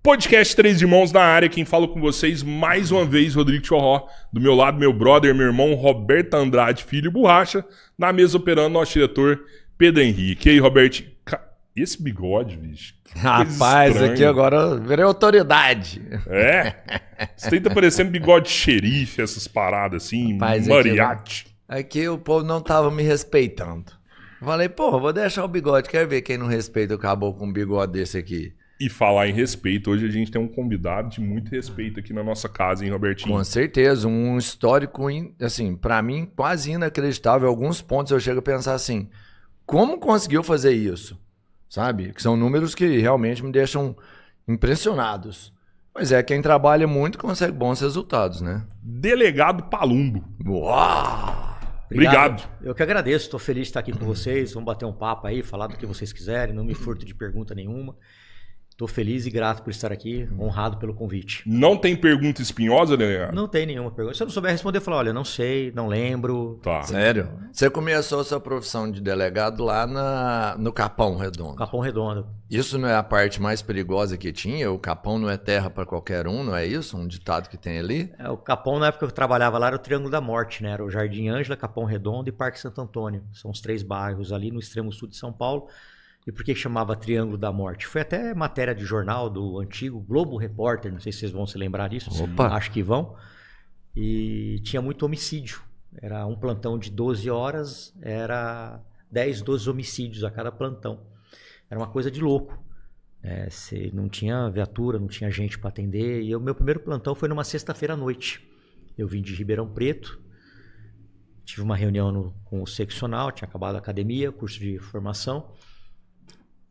Podcast Três Irmãos na área, quem fala com vocês mais uma vez, Rodrigo Chorró. Do meu lado, meu brother, meu irmão Roberto Andrade, filho Borracha. Na mesa operando, nosso diretor Pedro Henrique. E aí, Roberto? Esse bigode, bicho. Rapaz, aqui agora virei autoridade. É? Você tá parecendo bigode xerife, essas paradas assim, Rapaz, mariachi. Aqui o povo não tava me respeitando. Falei, pô, vou deixar o bigode, quero ver quem não respeita o caboclo com um bigode desse aqui. E falar em respeito, hoje a gente tem um convidado de muito respeito aqui na nossa casa, hein, Robertinho? Com certeza, um histórico, assim, pra mim, quase inacreditável. Alguns pontos eu chego a pensar assim, como conseguiu fazer isso? Sabe? Que são números que realmente me deixam impressionados. Pois é, quem trabalha muito consegue bons resultados, né? Delegado Palumbo. Uau! Obrigado. Eu que agradeço, estou feliz de estar aqui com vocês. Vamos bater um papo aí, falar do que vocês quiserem, não me furto de pergunta nenhuma. Estou feliz e grato por estar aqui, honrado pelo convite. Não tem pergunta espinhosa, delegado? Não tem nenhuma pergunta. Se eu não souber responder, eu falo, olha, não sei, não lembro. Tá. Sério? Você começou a sua profissão de delegado lá no Capão Redondo. Capão Redondo. Isso não é a parte mais perigosa que tinha? O Capão não é terra para qualquer um, não é isso? Um ditado que tem ali? O Capão, na época que eu trabalhava lá, era o Triângulo da Morte, né? Era o Jardim Ângela, Capão Redondo e Parque Santo Antônio. São os 3 bairros ali no extremo sul de São Paulo. E por que chamava Triângulo da Morte? Foi até matéria de jornal do antigo Globo Repórter, não sei se vocês vão se lembrar disso. Opa. Acho que vão. E tinha muito homicídio. Era um plantão de 12 horas, era 10, 12 homicídios a cada plantão. Era uma coisa de louco. Não tinha viatura, não tinha gente para atender. E o meu primeiro plantão foi numa sexta-feira à noite. Eu vim de Ribeirão Preto, tive uma reunião com o seccional, tinha acabado a academia, curso de formação.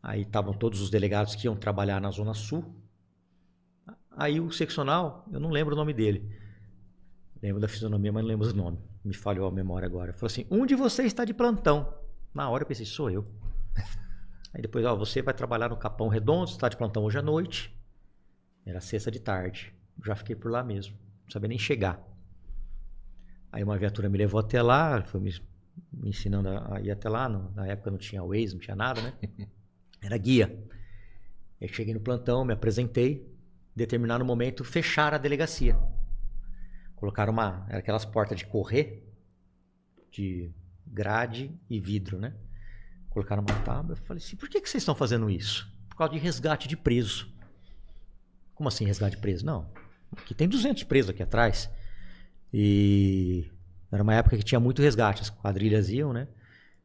Aí estavam todos os delegados que iam trabalhar na Zona Sul. Aí o seccional, eu não lembro o nome dele. Lembro da fisionomia, mas não lembro os nomes. Me falhou a memória agora. Falou assim, um de vocês está de plantão. Na hora eu pensei, sou eu. Aí depois, você vai trabalhar no Capão Redondo, você está de plantão hoje à noite. Era sexta de tarde. Já fiquei por lá mesmo. Não sabia nem chegar. Aí uma viatura me levou até lá, foi me ensinando a ir até lá. Na época não tinha Waze, não tinha nada, né? Era guia. Eu cheguei no plantão, me apresentei. Em determinado momento, fecharam a delegacia. Colocaram era aquelas portas de correr, de grade e vidro, né? Colocaram uma tábua. Eu falei assim, por que vocês estão fazendo isso? Por causa de resgate de preso. Como assim resgate de preso? Não. Aqui tem 200 presos aqui atrás. E era uma época que tinha muito resgate. As quadrilhas iam, né?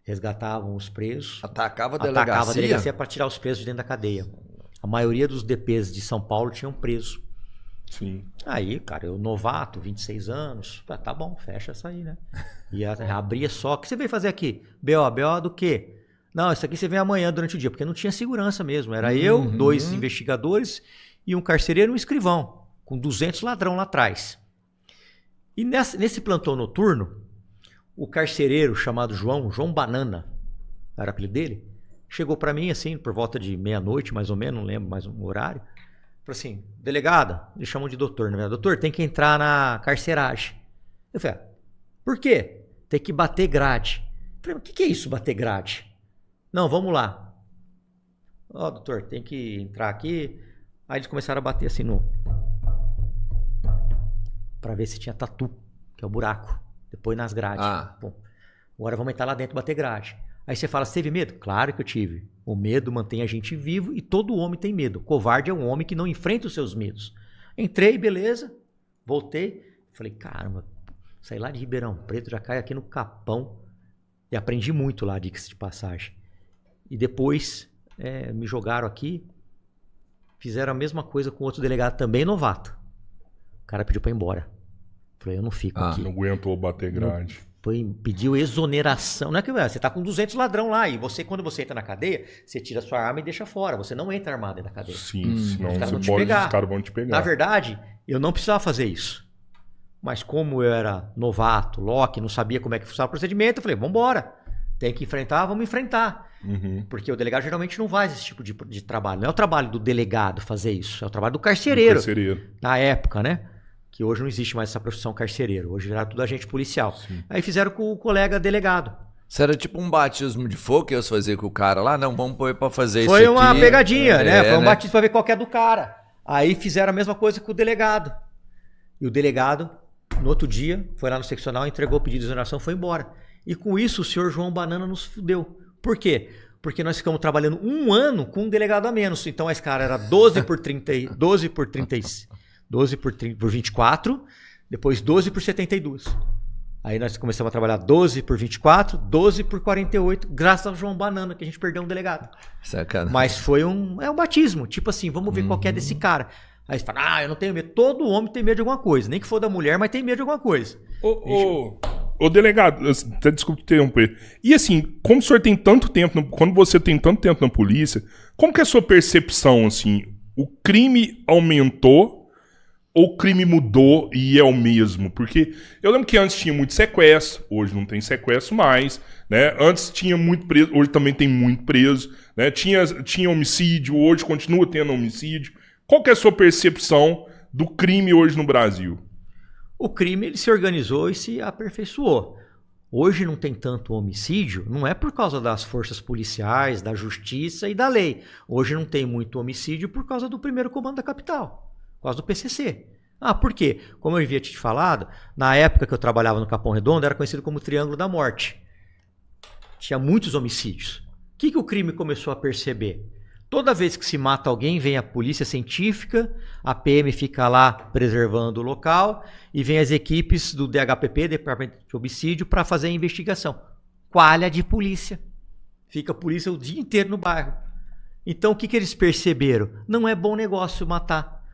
Resgatavam os presos. Atacava a delegacia para tirar os presos de dentro da cadeia. A maioria dos DPs de São Paulo tinham preso. Sim. Aí, cara, eu novato, 26 anos. Tá bom, fecha essa aí, né? E abria só. O que você veio fazer aqui? BO do quê? Não, isso aqui você vem amanhã durante o dia. Porque não tinha segurança mesmo. Era eu, 2 investigadores e um carcereiro e um escrivão. Com 200 ladrão lá atrás. E nesse plantão noturno, o carcereiro chamado João Banana, era o apelido dele, chegou para mim assim, por volta de meia-noite, mais ou menos, não lembro mais um horário. Falou assim, delegada, eles chamam de doutor, né? Doutor, tem que entrar na carceragem. Eu falei, por quê? Tem que bater grade. Eu falei, o que é isso, bater grade? Não, vamos lá. Doutor, tem que entrar aqui. Aí eles começaram a bater assim para ver se tinha tatu, que é o buraco. Depois nas grades. Bom, agora vamos entrar lá dentro e bater grade. Aí você fala, você teve medo? Claro que eu tive. O medo mantém a gente vivo e todo homem tem medo. Covarde é um homem que não enfrenta os seus medos. Entrei, beleza. Voltei. Falei, caramba, saí lá de Ribeirão Preto, já caí aqui no Capão. E aprendi muito lá, diga-se de passagem. E depois me jogaram aqui. Fizeram a mesma coisa com outro delegado também novato. O cara pediu para ir embora. Falei, eu não fico aqui. Não aguentou bater grade. Pediu exoneração. Não é que você tá com 200 ladrão lá e quando você entra na cadeia, você tira sua arma e deixa fora. Você não entra armado dentro da cadeia. Sim, senão os caras vão te pegar. Na verdade, eu não precisava fazer isso. Mas como eu era novato, Loki, não sabia como é que funcionava o procedimento, eu falei, vambora. Tem que enfrentar, vamos enfrentar. Porque o delegado geralmente não faz esse tipo de trabalho. Não é o trabalho do delegado fazer isso, é o trabalho do carcereiro. Na época, né? Que hoje não existe mais essa profissão carcereiro. Hoje era tudo agente policial. Sim. Aí fizeram com o colega delegado. Isso era tipo um batismo de fogo que eles faziam com o cara lá? Não, vamos pôr pra fazer Foi isso aqui. Foi uma pegadinha, né? Foi um batismo pra ver qual que é do cara. Aí fizeram a mesma coisa com o delegado. E o delegado, no outro dia, foi lá no seccional, entregou o pedido de exoneração e foi embora. E com isso o senhor João Banana nos fudeu. Por quê? Porque nós ficamos trabalhando 1 ano com um delegado a menos. Então esse cara era 12 por 24, depois 12 por 72. Aí nós começamos a trabalhar 12 por 24, 12 por 48, graças ao João Banana, que a gente perdeu um delegado. Sacana. Mas foi um batismo. Tipo assim, vamos ver qual que é desse cara. Aí você fala, eu não tenho medo. Todo homem tem medo de alguma coisa. Nem que for da mulher, mas tem medo de alguma coisa. Ô delegado, até desculpa te interromper. E assim, como o senhor tem tanto tempo, quando você tem tanto tempo na polícia, como que é a sua percepção, assim? O crime aumentou ou o crime mudou e é o mesmo? Porque eu lembro que antes tinha muito sequestro, hoje não tem sequestro mais, né? Antes tinha muito preso, hoje também tem muito preso, né? Tinha homicídio, hoje continua tendo homicídio. Qual que é a sua percepção do crime hoje no Brasil? O crime ele se organizou e se aperfeiçoou. Hoje não tem tanto homicídio, não é por causa das forças policiais, da justiça e da lei. Hoje não tem muito homicídio por causa do primeiro comando da capital, por causa do PCC. Por quê? Como eu havia te falado, na época que eu trabalhava no Capão Redondo, era conhecido como Triângulo da Morte. Tinha muitos homicídios. O que o crime começou a perceber? Toda vez que se mata alguém, vem a polícia científica, a PM fica lá preservando o local e vem as equipes do DHPP, Departamento de Homicídio, para fazer a investigação. Coalha de polícia. Fica a polícia o dia inteiro no bairro. Então o que eles perceberam? Não é bom negócio matar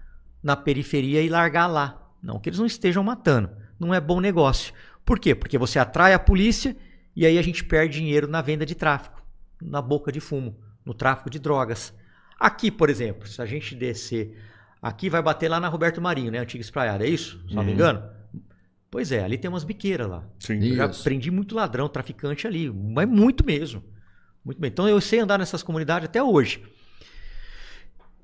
na periferia e largar lá. Não que eles não estejam matando. Não é bom negócio. Por quê? Porque você atrai a polícia e aí a gente perde dinheiro na venda de tráfico, na boca de fumo, no tráfico de drogas. Aqui, por exemplo, se a gente descer, aqui vai bater lá na Roberto Marinho, né? Antiga Espraiada, é isso? Se não me engano? Pois é, ali tem umas biqueiras lá. Sim. Eu já prendi muito ladrão, traficante ali, mas muito mesmo. Muito bem. Então eu sei andar nessas comunidades até hoje.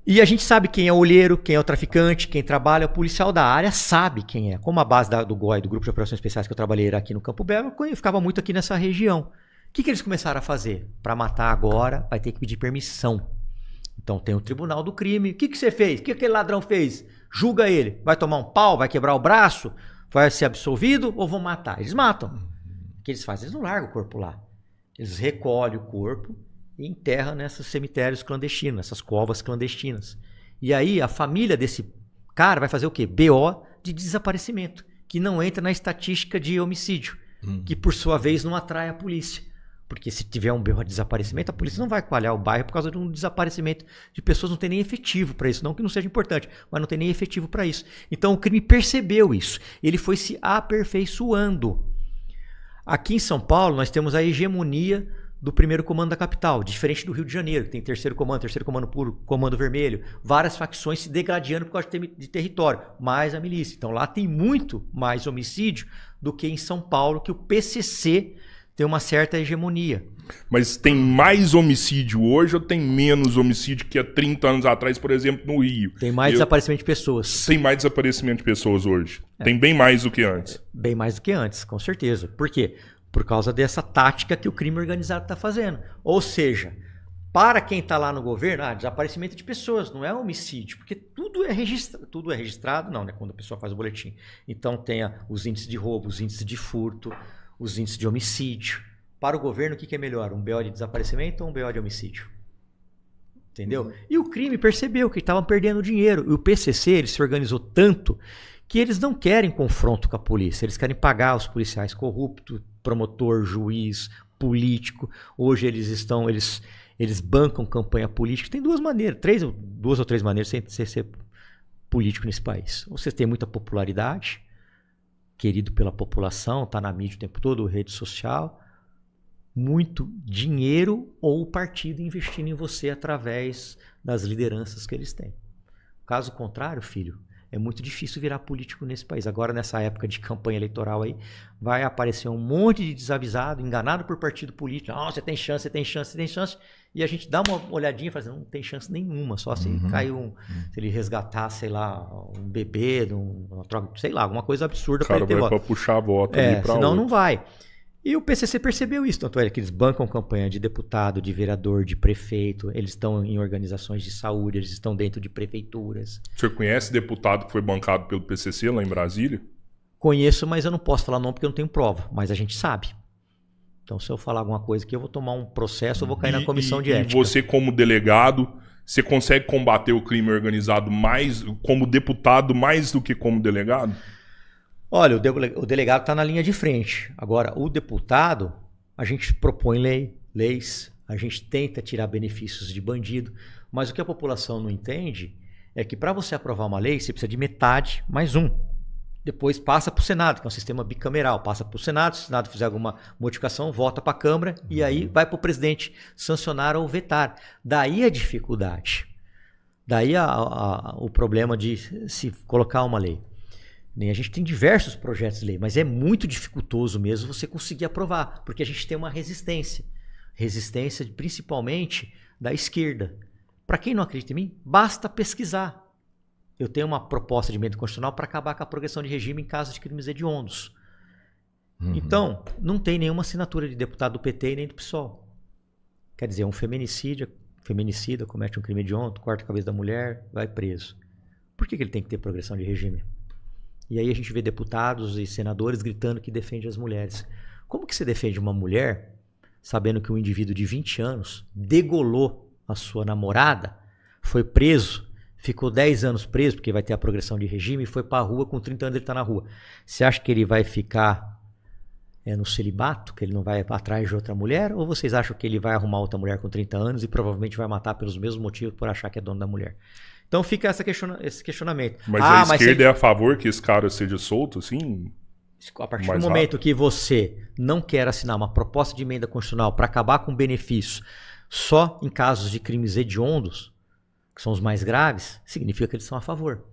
E a gente sabe quem é o olheiro, quem é o traficante, quem trabalha, o policial da área sabe quem é. Como a base do GOI, do Grupo de Operações Especiais que eu trabalhei era aqui no Campo Belo, eu ficava muito aqui nessa região. O que eles começaram a fazer? Para matar agora, vai ter que pedir permissão. Então tem o tribunal do crime. O que você fez? O que aquele ladrão fez? Julga ele. Vai tomar um pau? Vai quebrar o braço? Vai ser absolvido ou vão matar? Eles matam. O que eles fazem? Eles não largam o corpo lá. Eles recolhem o corpo e enterram nesses cemitérios clandestinos, nessas covas clandestinas. E aí a família desse cara vai fazer o quê? BO de desaparecimento, que não entra na estatística de homicídio, que por sua vez não atrai a polícia. Porque se tiver um BO de desaparecimento, a polícia não vai coalhar o bairro por causa de um desaparecimento de pessoas, não tem nem efetivo para isso. Não que não seja importante, mas não tem nem efetivo para isso. Então o crime percebeu isso. Ele foi se aperfeiçoando. Aqui em São Paulo, nós temos a hegemonia do primeiro comando da capital, diferente do Rio de Janeiro, que tem terceiro comando puro, comando vermelho, várias facções se degradando por causa de território, mais a milícia. Então lá tem muito mais homicídio do que em São Paulo, que o PCC tem uma certa hegemonia. Mas tem mais homicídio hoje ou tem menos homicídio que há 30 anos atrás, por exemplo, no Rio? Tem mais desaparecimento de pessoas. Tem mais desaparecimento de pessoas hoje. Tem bem mais do que antes. Bem mais do que antes, com certeza. Por quê? Por causa dessa tática que o crime organizado está fazendo. Ou seja, para quem está lá no governo, desaparecimento de pessoas, não é homicídio, porque tudo é registrado, não, né? Quando a pessoa faz o boletim. Então tem os índices de roubo, os índices de furto, os índices de homicídio. Para o governo, o que é melhor? Um BO de desaparecimento ou um BO de homicídio? Entendeu? E o crime percebeu que estavam perdendo dinheiro. E o PCC ele se organizou tanto que eles não querem confronto com a polícia. Eles querem pagar os policiais corruptos, promotor, juiz, político. Hoje eles bancam campanha política. Tem duas ou três maneiras de você ser político nesse país. Ou você tem muita popularidade, querido pela população, está na mídia o tempo todo, rede social, muito dinheiro ou o partido investindo em você através das lideranças que eles têm. Caso contrário, filho, é muito difícil virar político nesse país. Agora, nessa época de campanha eleitoral aí, vai aparecer um monte de desavisado, enganado por partido político. Você tem chance, você tem chance, você tem chance. E a gente dá uma olhadinha e fala assim, não tem chance nenhuma. Só se caiu se ele resgatar, sei lá, um bebê, uma troca, sei lá, alguma coisa absurda para ele ter voto. Para puxar a bota ali para senão não vai. E o PCC percebeu isso, tanto é que eles bancam campanha de deputado, de vereador, de prefeito, eles estão em organizações de saúde, eles estão dentro de prefeituras. O senhor conhece deputado que foi bancado pelo PCC lá em Brasília? Conheço, mas eu não posso falar não porque eu não tenho prova, mas a gente sabe. Então, se eu falar alguma coisa aqui, eu vou tomar um processo, eu vou cair na comissão de ética. E você, como delegado, você consegue combater o crime organizado mais como deputado mais do que como delegado? Olha, o delegado está na linha de frente. Agora, o deputado, a gente propõe leis, a gente tenta tirar benefícios de bandido, mas o que a população não entende é que para você aprovar uma lei, você precisa de metade mais um. Depois passa para o Senado, que é um sistema bicameral. Passa para o Senado, se o Senado fizer alguma modificação, volta para a Câmara e aí vai para o presidente sancionar ou vetar. Daí a dificuldade. Daí o problema de se colocar uma lei. A gente tem diversos projetos de lei, mas é muito dificultoso mesmo você conseguir aprovar, porque a gente tem uma resistência. Resistência principalmente da esquerda. Para quem não acredita em mim, basta pesquisar. Eu tenho uma proposta de emenda constitucional para acabar com a progressão de regime em casos de crimes hediondos. Então, não tem nenhuma assinatura de deputado do PT e nem do PSOL. Quer dizer, um feminicida comete um crime hediondo, corta a cabeça da mulher, vai preso. Por que ele tem que ter progressão de regime? E aí a gente vê deputados e senadores gritando que defende as mulheres. Como que você defende uma mulher sabendo que um indivíduo de 20 anos degolou a sua namorada, foi preso, ficou 10 anos preso, porque vai ter a progressão de regime, e foi para a rua, com 30 anos ele está na rua. Você acha que ele vai ficar no celibato, que ele não vai atrás de outra mulher? Ou vocês acham que ele vai arrumar outra mulher com 30 anos e provavelmente vai matar pelos mesmos motivos por achar que é dono da mulher? Então fica esse questionamento. Mas a esquerda é a favor que esse cara seja solto, assim? A partir do momento que você não quer assinar uma proposta de emenda constitucional para acabar com benefícios só em casos de crimes hediondos, que são os mais graves, significa que eles são a favor.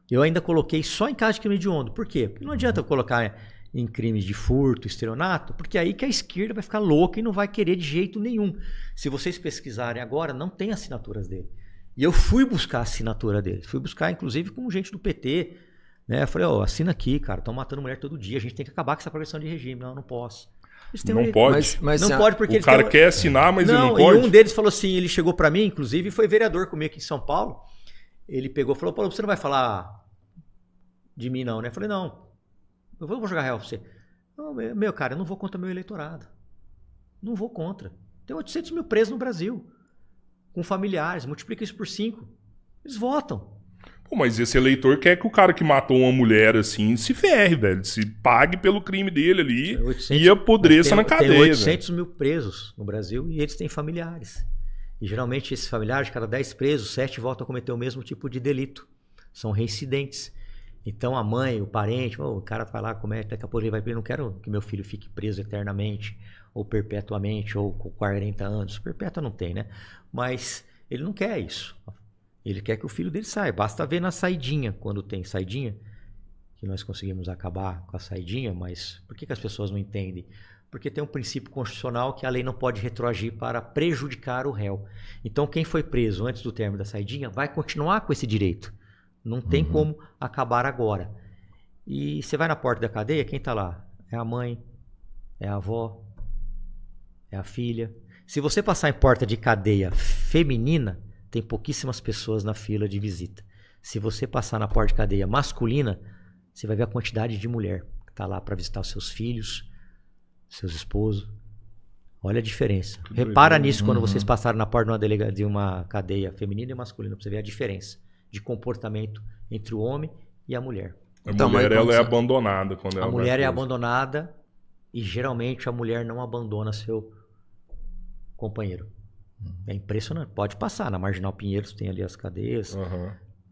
Eu ainda coloquei só em caso de crime hediondo. Por quê? Porque não adianta eu colocar em crimes de furto, estelionato, porque aí que a esquerda vai ficar louca e não vai querer de jeito nenhum. Se vocês pesquisarem agora, não tem assinaturas dele. E eu fui buscar a assinatura dele. Fui buscar, inclusive, com gente do PT. Né? Eu falei, assina aqui, cara. Estão matando mulher todo dia. A gente tem que acabar com essa progressão de regime. Não posso. Não pode? Mas não pode porque o cara quer assinar, mas ele não pode? E um deles falou assim, ele chegou pra mim, inclusive, foi vereador comigo aqui em São Paulo. Ele pegou e falou, Paulo, você não vai falar de mim não, né? Eu falei, não. Eu vou jogar real pra você. Não, meu cara, eu não vou contra meu eleitorado. Não vou contra. Tem 800 mil presos no Brasil. Com familiares, multiplica isso por 5. Eles votam. Pô, mas esse eleitor quer que o cara que matou uma mulher assim se ferre, velho. Se pague pelo crime dele ali e apodreça na cadeia. Tem 800 mil presos no Brasil e eles têm familiares. E geralmente esses familiares, de cada 10 presos, 7 voltam a cometer o mesmo tipo de delito. São reincidentes. Então a mãe, o parente, o cara vai lá, comete, daqui a pouco ele vai preso. Não quero que meu filho fique preso eternamente, ou perpetuamente, ou com 40 anos. Perpétua não tem, né? Mas ele não quer isso. Ele quer que o filho dele saia. Basta ver na saidinha, quando tem saidinha, que nós conseguimos acabar com a saidinha, mas por que as pessoas não entendem? Porque tem um princípio constitucional que a lei não pode retroagir para prejudicar o réu. Então quem foi preso antes do término da saidinha vai continuar com esse direito. Não tem como acabar agora. E você vai na porta da cadeia, quem está lá? É a mãe, é a avó, é a filha. Se você passar em porta de cadeia feminina, tem pouquíssimas pessoas na fila de visita. Se você passar na porta de cadeia masculina, você vai ver a quantidade de mulher que está lá para visitar os seus filhos, seus esposos. Olha a diferença. Repara nisso quando vocês passaram na porta de uma cadeia feminina e masculina, para você ver a diferença de comportamento entre o homem e a mulher. A mulher ela é abandonada. Quando ela a mulher é abandonada e geralmente a mulher não abandona seu companheiro. É impressionante. Pode passar. Na Marginal Pinheiros tem ali as cadeias.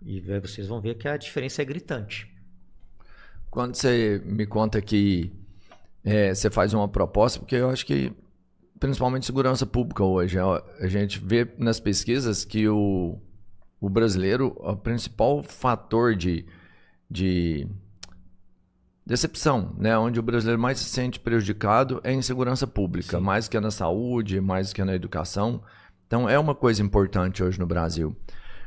E vocês vão ver que a diferença é gritante. Quando você me conta que você faz uma proposta, porque eu acho que, principalmente segurança pública hoje, a gente vê nas pesquisas que o brasileiro, o principal fator de decepção, né? Onde o brasileiro mais se sente prejudicado é em segurança pública, sim, mais que na saúde, mais que na educação. Então é uma coisa importante hoje no Brasil.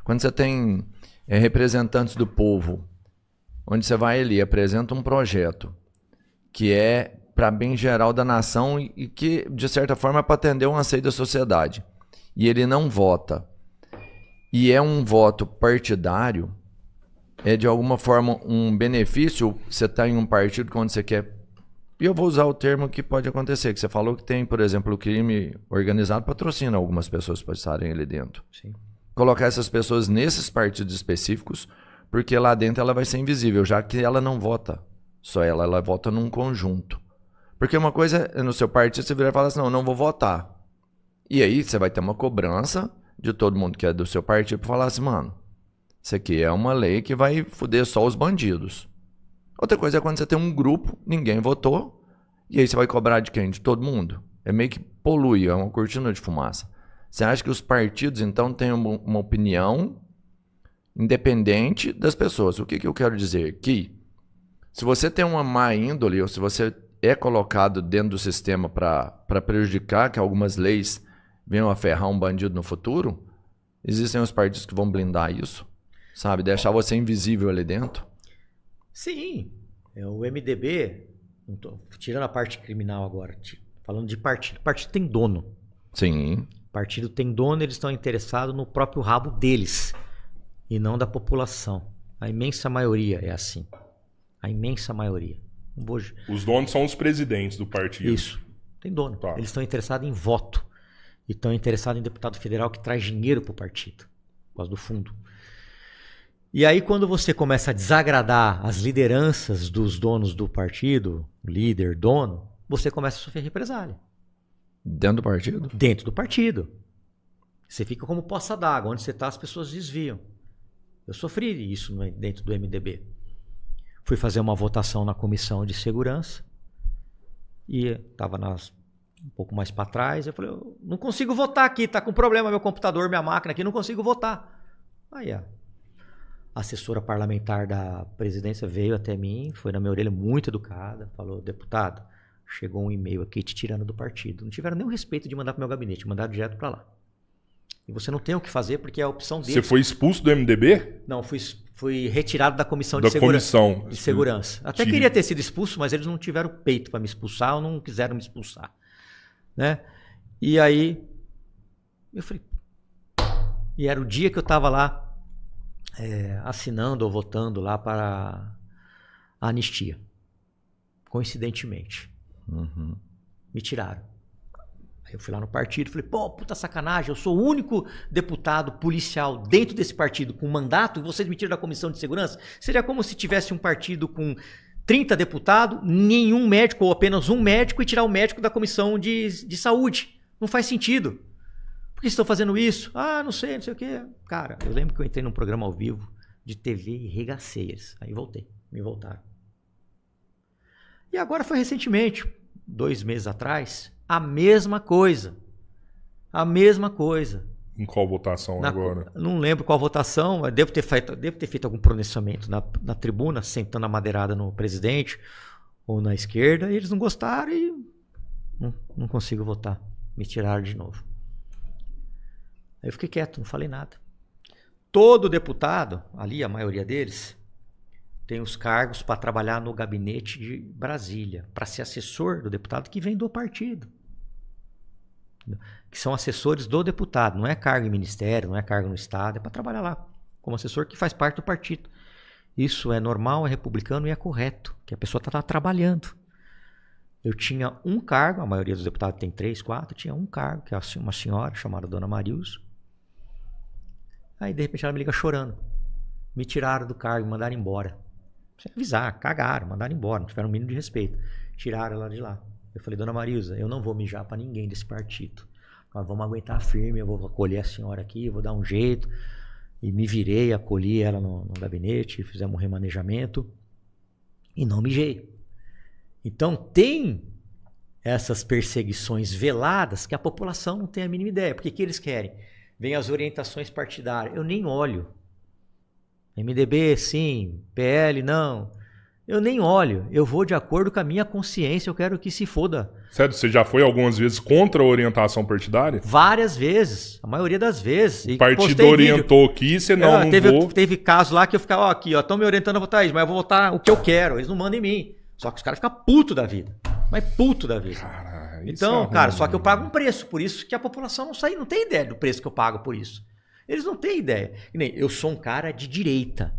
Quando você tem representantes do povo, onde você vai ali, apresenta um projeto que é para bem geral da nação e que, de certa forma, é para atender um anseio da sociedade. E ele não vota. E é um voto partidário, é de alguma forma um benefício. Você está em um partido quando você quer. E eu vou usar o termo que pode acontecer, que você falou que tem, por exemplo, o crime organizado patrocina algumas pessoas para estarem ali dentro. Sim. Colocar essas pessoas nesses partidos específicos, porque lá dentro ela vai ser invisível, já que ela não vota só ela vota num conjunto. Porque uma coisa é no seu partido você virar e falar assim, não vou votar. E aí você vai ter uma cobrança de todo mundo que é do seu partido para falar assim, mano, isso aqui é uma lei que vai foder só os bandidos. Outra coisa é quando você tem um grupo, ninguém votou, e aí você vai cobrar de quem? De todo mundo. É meio que polui, é uma cortina de fumaça. Você acha que os partidos, então, têm uma opinião independente das pessoas? O que eu quero dizer? Que se você tem uma má índole, ou se você é colocado dentro do sistema para prejudicar que algumas leis venham a ferrar um bandido no futuro, existem os partidos que vão blindar isso, sabe? Deixar você invisível ali dentro. Sim. O MDB, tirando a parte criminal agora, falando de partido. Partido tem dono. Sim. Partido tem dono, eles estão interessados no próprio rabo deles e não da população. A imensa maioria é assim. A imensa maioria. Os donos são os presidentes do partido. Isso. Tem dono. Tá. Eles estão interessados em voto. E estão interessados em deputado federal que traz dinheiro para o partido. Por causa do fundo. E aí quando você começa a desagradar as lideranças dos donos do partido, líder, dono, você começa a sofrer represália. Dentro do partido? Dentro do partido. Você fica como poça d'água. Onde você está, as pessoas desviam. Eu sofri isso dentro do MDB. Fui fazer uma votação na comissão de segurança e estava um pouco mais para trás. Eu falei, eu não consigo votar aqui, tá com problema meu computador, minha máquina aqui, não consigo votar. Aí a assessora parlamentar da presidência veio até mim, foi na minha orelha muito educada, falou, deputado, chegou um e-mail aqui te tirando do partido. Não tiveram nem o respeito de mandar para o meu gabinete, mandaram direto para lá. E você não tem o que fazer porque é a opção deles. Você foi expulso do MDB? Não, fui retirado da comissão de segurança. Até queria ter sido expulso, mas eles não tiveram peito para me expulsar ou não quiseram me expulsar. Né? E aí, eu falei... E era o dia que eu estava lá assinando ou votando lá para a anistia. Coincidentemente. Uhum. Me tiraram. Aí eu fui lá no partido e falei, pô, puta sacanagem, eu sou o único deputado policial dentro desse partido com mandato e vocês me tiram da comissão de segurança? Seria como se tivesse um partido com 30 deputados, nenhum médico ou apenas um médico e tirar o médico da comissão de saúde. Não faz sentido. Por que estão fazendo isso? Ah, não sei o quê. Cara, eu lembro que eu entrei num programa ao vivo de TV e regacei eles. Aí me voltaram. E agora foi recentemente, 2 meses atrás, a mesma coisa. A mesma coisa. Em qual votação agora? Não lembro qual votação. Devo ter feito algum pronunciamento na tribuna, sentando a madeirada no presidente ou na esquerda, e eles não gostaram e não consigo votar. Me tiraram de novo. Aí eu fiquei quieto, não falei nada. Todo deputado, ali a maioria deles, tem os cargos para trabalhar no gabinete de Brasília, para ser assessor do deputado que vem do partido. Que são assessores do deputado, não é cargo em ministério, não é cargo no Estado, é para trabalhar lá, como assessor que faz parte do partido. Isso é normal, é republicano e é correto, que a pessoa está lá trabalhando. Eu tinha um cargo, a maioria dos deputados tem 3, 4, tinha um cargo, que é uma senhora chamada Dona Marilson. Aí, de repente, ela me liga chorando. Me tiraram do cargo, me mandaram embora. Sem avisar, cagaram, mandaram embora, não tiveram um mínimo de respeito. Tiraram ela de lá. Eu falei, Dona Marilza, eu não vou mijar para ninguém desse partido. Nós vamos aguentar firme, eu vou acolher a senhora aqui, vou dar um jeito. E me virei, acolhi ela no gabinete, fizemos um remanejamento e não mijei. Então tem essas perseguições veladas que a população não tem a mínima ideia. Porque que eles querem? Vem as orientações partidárias. Eu nem olho. MDB, sim. PL, não. Eu nem olho. Eu vou de acordo com a minha consciência. Eu quero que se foda. Sério? Você já foi algumas vezes contra a orientação partidária? Várias vezes. A maioria das vezes. O partido orientou aqui, você não vou. Teve caso lá que eu ficava, aqui, estão me orientando a votar isso, mas eu vou votar o que eu quero. Eles não mandam em mim. Só que os caras ficam putos da vida. Mas puto da vida. Cara, isso Então, é cara, ruim, só que eu né? pago um preço, por isso que a população não tem ideia do preço que eu pago por isso. Eles não têm ideia. Que nem eu sou um cara de direita.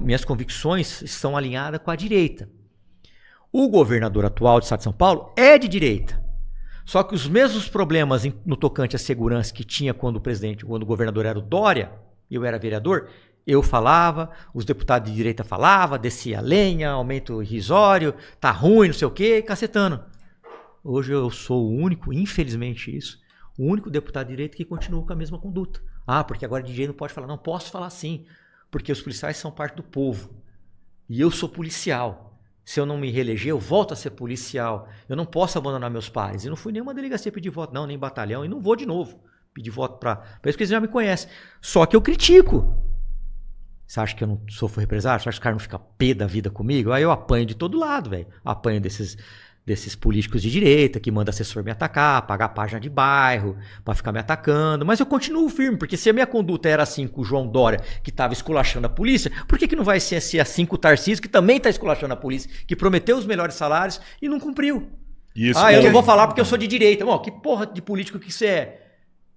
Minhas convicções estão alinhadas com a direita. O governador atual do estado de São Paulo é de direita. Só que os mesmos problemas no tocante à segurança que tinha quando o governador era o Dória, e eu era vereador, eu falava, os deputados de direita falavam, descia a lenha, aumento irrisório, tá ruim, não sei o quê, cacetando. Hoje eu sou o único, infelizmente isso, o único deputado de direita que continua com a mesma conduta. Ah, porque agora DJ não pode falar. Não, posso falar sim, porque os policiais são parte do povo. E eu sou policial. Se eu não me reeleger, eu volto a ser policial. Eu não posso abandonar meus pares. Eu não fui nem uma delegacia pedir voto, não, nem batalhão, e não vou de novo pedir voto para isso que eles já me conhecem. Só que eu critico. Você acha que eu não sofro represário? Você acha que o cara não fica pé da vida comigo? Aí eu apanho de todo lado, velho. Apanho desses políticos de direita que mandam assessor me atacar, pagar página de bairro pra ficar me atacando. Mas eu continuo firme, porque se a minha conduta era assim com o João Dória, que tava esculachando a polícia, por que não vai ser assim com o Tarcísio, que também tá esculachando a polícia, que prometeu os melhores salários e não cumpriu? Eu não vou falar porque eu sou de direita. Bom, que porra de político que você é?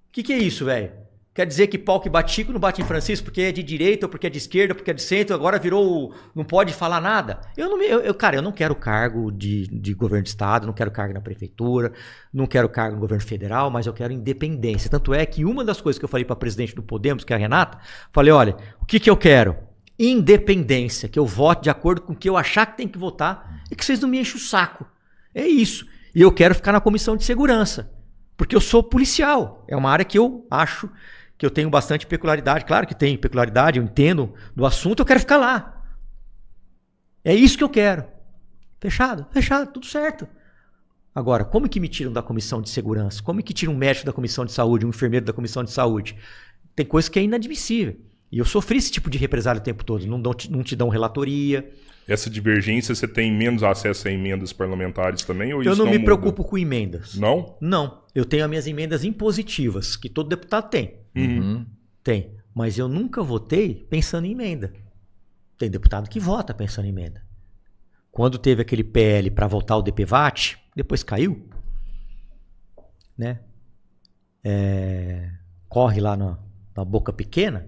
Que é isso, velho? Quer dizer que pau que bate Chico não bate em Francisco porque é de direita, ou porque é de esquerda, ou porque é de centro, agora virou. Não pode falar nada? Cara, eu não quero cargo de governo de estado, não quero cargo na prefeitura, não quero cargo no governo federal, mas eu quero independência. Tanto é que uma das coisas que eu falei para a presidente do Podemos, que é a Renata, falei: olha, o que eu quero? Independência, que eu vote de acordo com o que eu achar que tem que votar e que vocês não me enchem o saco. É isso. E eu quero ficar na comissão de segurança, porque eu sou policial. É uma área que eu acho que eu tenho bastante peculiaridade. Claro que tem peculiaridade, eu entendo do assunto, eu quero ficar lá. É isso que eu quero. Fechado? Fechado, tudo certo. Agora, como que me tiram da comissão de segurança? Como que tiram um médico da comissão de saúde, um enfermeiro da comissão de saúde? Tem coisa que é inadmissível. E eu sofri esse tipo de represália o tempo todo. Não te dão relatoria. Essa divergência, você tem menos acesso a emendas parlamentares também? Ou Eu isso não me muda? preocupo com emendas. Não? Não. Eu tenho as minhas emendas impositivas, que todo deputado tem. Uhum. Tem. Mas eu nunca votei pensando em emenda. Tem deputado que vota pensando em emenda. Quando teve aquele PL para votar o DPVAT, depois caiu, né? Corre lá na boca pequena,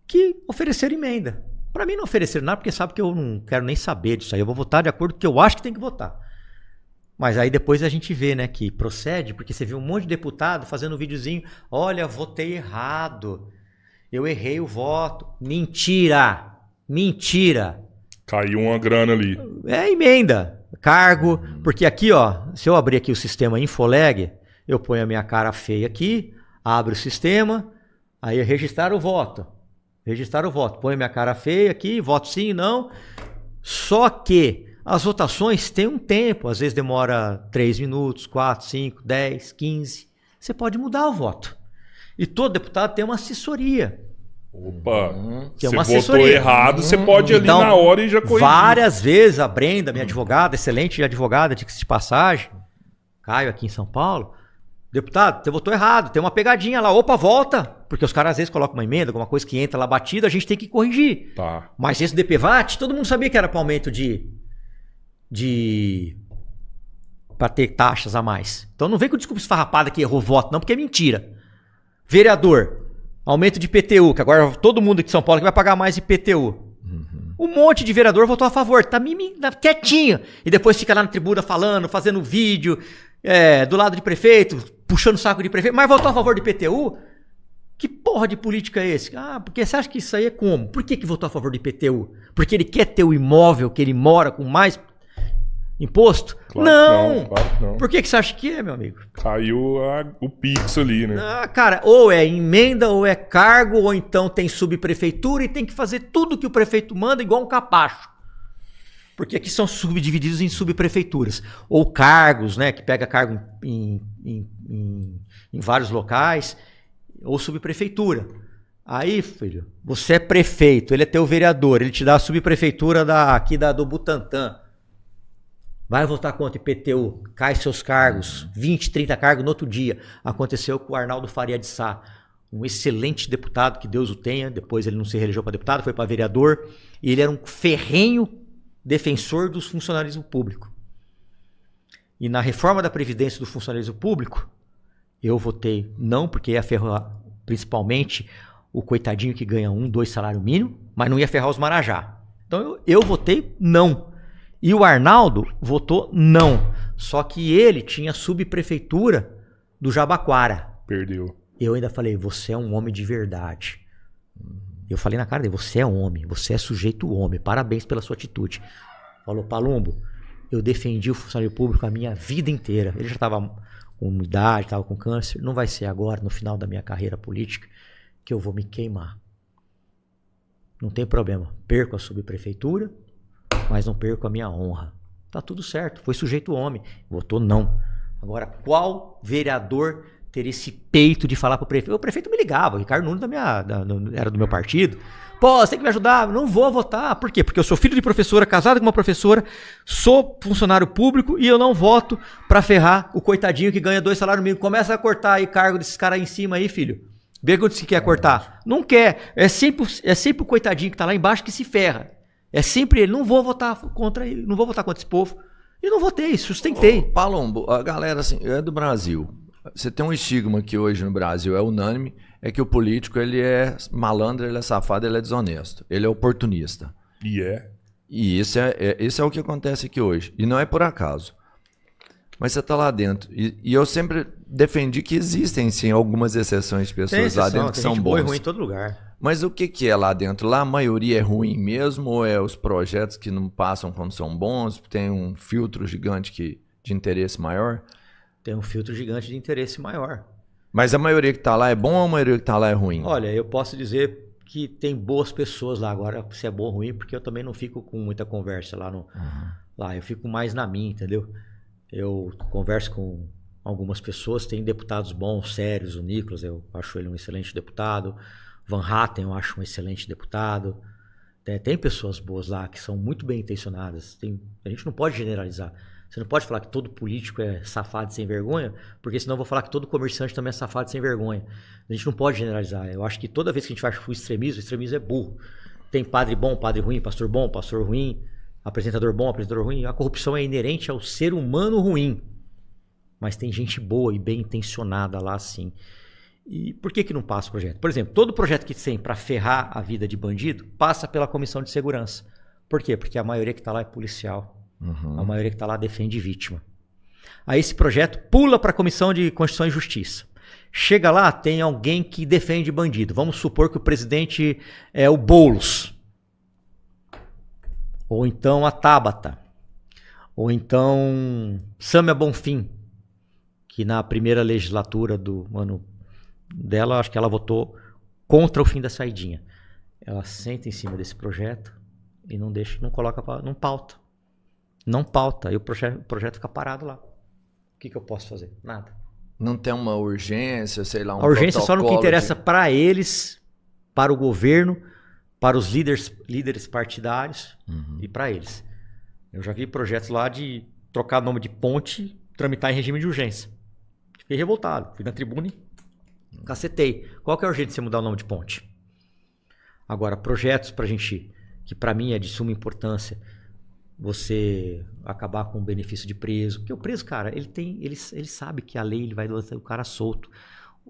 que ofereceram emenda. Para mim não ofereceram nada, porque sabe que eu não quero nem saber disso aí. Eu vou votar de acordo com o que eu acho que tem que votar. Mas aí depois a gente vê, né, que procede, porque você vê um monte de deputado fazendo um videozinho. Olha, votei errado. Eu errei o voto. Mentira! Mentira! Caiu uma grana ali. É emenda, cargo. Porque aqui, ó, se eu abrir aqui o sistema Infoleg, eu ponho a minha cara feia aqui, abro o sistema, aí registrar o voto. Registrar o voto. Põe minha cara feia aqui, voto sim, não. Só que as votações têm um tempo. Às vezes demora 3 minutos, 4, 5, 10, 15. Você pode mudar o voto. E todo deputado tem uma assessoria. Opa, Que é você uma votou assessoria. errado, você pode ir ali Então, na hora e já corrigir. Várias vezes a Brenda, minha advogada, excelente advogada, de passagem, Caio aqui em São Paulo, deputado, você votou errado, tem uma pegadinha lá, opa, volta, porque os caras às vezes colocam uma emenda, alguma coisa que entra lá batida, a gente tem que corrigir. Tá. Mas esse DPVAT, todo mundo sabia que era para aumento para ter taxas a mais. Então não vem com desculpa esfarrapada que errou voto, não, porque é mentira. Vereador, aumento de IPTU, que agora todo mundo aqui de São Paulo que vai pagar mais IPTU. Um monte de vereador votou a favor, tá quietinho. E depois fica lá na tribuna falando, fazendo vídeo, do lado de prefeito, puxando o saco de prefeito, mas votou a favor de IPTU? Que porra de política é esse? Ah, porque você acha que isso aí é como? Por que votou a favor de IPTU? Porque ele quer ter o imóvel que ele mora com mais imposto? Claro não! Claro que não. Por que você acha que é, meu amigo? Caiu o Pix ali, né? Ah, cara, ou é emenda, ou é cargo, ou então tem subprefeitura e tem que fazer tudo que o prefeito manda igual um capacho. Porque aqui são subdivididos em subprefeituras. Ou cargos, né? Que pega cargo em vários locais. Ou subprefeitura. Aí, filho, você é prefeito, ele é teu vereador, ele te dá a subprefeitura aqui do Butantã. Vai votar contra IPTU, cai seus cargos, 20, 30 cargos no outro dia. Aconteceu com o Arnaldo Faria de Sá, um excelente deputado, que Deus o tenha. Depois ele não se reelegeu para deputado, foi para vereador. E ele era um ferrenho defensor dos funcionalismo público. E na reforma da Previdência do funcionalismo público, eu votei não, porque ia ferrar principalmente o coitadinho que ganha 1, 2 salário mínimo, mas não ia ferrar os marajá. Então eu votei não. E o Arnaldo votou não. Só que ele tinha subprefeitura do Jabaquara. Perdeu. Eu ainda falei, você é um homem de verdade. Eu falei na cara dele, você é homem, você é sujeito homem, parabéns pela sua atitude. Falou, Palumbo, eu defendi o funcionário público a minha vida inteira. Ele já estava com idade, estava com câncer. Não vai ser agora, no final da minha carreira política, que eu vou me queimar. Não tem problema. Perco a subprefeitura, mas não perco a minha honra. Tá tudo certo. Foi sujeito homem. Votou não. Agora, qual vereador ter esse peito de falar pro prefeito? O prefeito me ligava. O Ricardo Nunes era do meu partido. Pô, você tem que me ajudar. Não vou votar. Por quê? Porque eu sou filho de professora, casado com uma professora, sou funcionário público e eu não voto pra ferrar o coitadinho que ganha 2 salários mínimos. Começa a cortar aí cargo desses caras aí em cima aí, filho. Vê quanto se quer cortar. Não quer. É sempre o coitadinho que tá lá embaixo que se ferra. É sempre ele. Não vou votar contra ele. Não vou votar contra esse povo. E não votei. Sustentei. Palumbo, a galera assim, é do Brasil. Você tem um estigma que hoje no Brasil é unânime, é que o político ele é malandro, ele é safado, ele é desonesto. Ele é oportunista. E é. E esse é o que acontece aqui hoje. E não é por acaso. Mas você está lá dentro. E eu sempre defendi que existem, sim, algumas exceções de pessoas lá dentro que são boas. boas. É ruim em todo lugar. Mas o que é lá dentro? Lá a maioria é ruim mesmo? Ou é os projetos que não passam quando são bons? Tem um filtro gigante de interesse maior? Tem um filtro gigante de interesse maior. Mas a maioria que está lá é bom ou a maioria que está lá é ruim? Olha, eu posso dizer que tem boas pessoas lá. Agora, se é bom ou ruim, porque eu também não fico com muita conversa lá. Lá eu fico mais na minha, entendeu? Eu converso com algumas pessoas, tem deputados bons, sérios. O Nicolas, eu acho ele um excelente deputado. Van Hatten, eu acho um excelente deputado. Tem pessoas boas lá que são muito bem intencionadas. A gente não pode generalizar. Você não pode falar que todo político é safado e sem vergonha, porque senão eu vou falar que todo comerciante também é safado e sem vergonha. A gente não pode generalizar. Eu acho que toda vez que a gente faz o extremismo é burro. Tem padre bom, padre ruim, pastor bom, pastor ruim, apresentador bom, apresentador ruim. A corrupção é inerente ao ser humano ruim. Mas tem gente boa e bem intencionada lá sim. E por que não passa o projeto? Por exemplo, todo projeto que tem para ferrar a vida de bandido passa pela comissão de segurança. Por quê? Porque a maioria que está lá é policial. A maioria que está lá defende vítima. Aí esse projeto pula para a Comissão de Constituição e Justiça. Chega lá, tem alguém que defende bandido. Vamos supor que o presidente é o Boulos. Ou então a Tabata. Ou então Sâmia Bonfim, que na primeira legislatura do ano dela, acho que ela votou contra o fim da saidinha. Ela senta em cima desse projeto e não deixa, não coloca, não pauta. Não pauta. Aí o projeto fica parado lá. O que eu posso fazer? Nada. Não tem uma urgência, sei lá, um A urgência é só no que interessa de... para eles, para o governo, para os líderes partidários e para eles. Eu já vi projetos lá de trocar nome de ponte, tramitar em regime de urgência. Fiquei revoltado. Fui na tribuna e cacetei. Qual que é a urgência de você mudar o nome de ponte? Agora, projetos pra gente, que para mim é de suma importância, você acabar com o benefício de preso. Porque o preso, cara, ele sabe que a lei ele vai lançar o cara solto.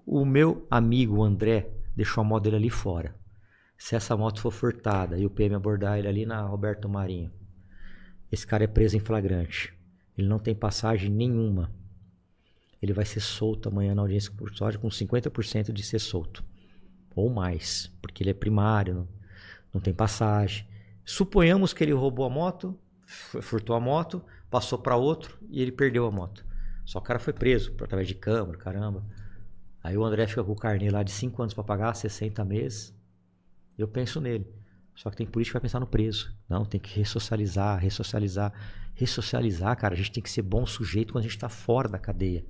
O meu amigo André deixou a moto dele ali fora. Se essa moto for furtada e o PM abordar ele ali na Roberto Marinho, esse cara é preso em flagrante. Ele não tem passagem nenhuma. Ele vai ser solto amanhã na audiência compulsória com 50% de ser solto. Ou mais, porque ele é primário, não tem passagem. Suponhamos que ele roubou a moto, furtou a moto, passou para outro e ele perdeu a moto. Só que o cara foi preso através de câmara, caramba. Aí o André fica com o carnê lá de 5 anos para pagar, 60 meses. Eu penso nele. Só que tem político que vai pensar no preso. Não, tem que ressocializar. Ressocializar, cara, a gente tem que ser bom sujeito quando a gente está fora da cadeia.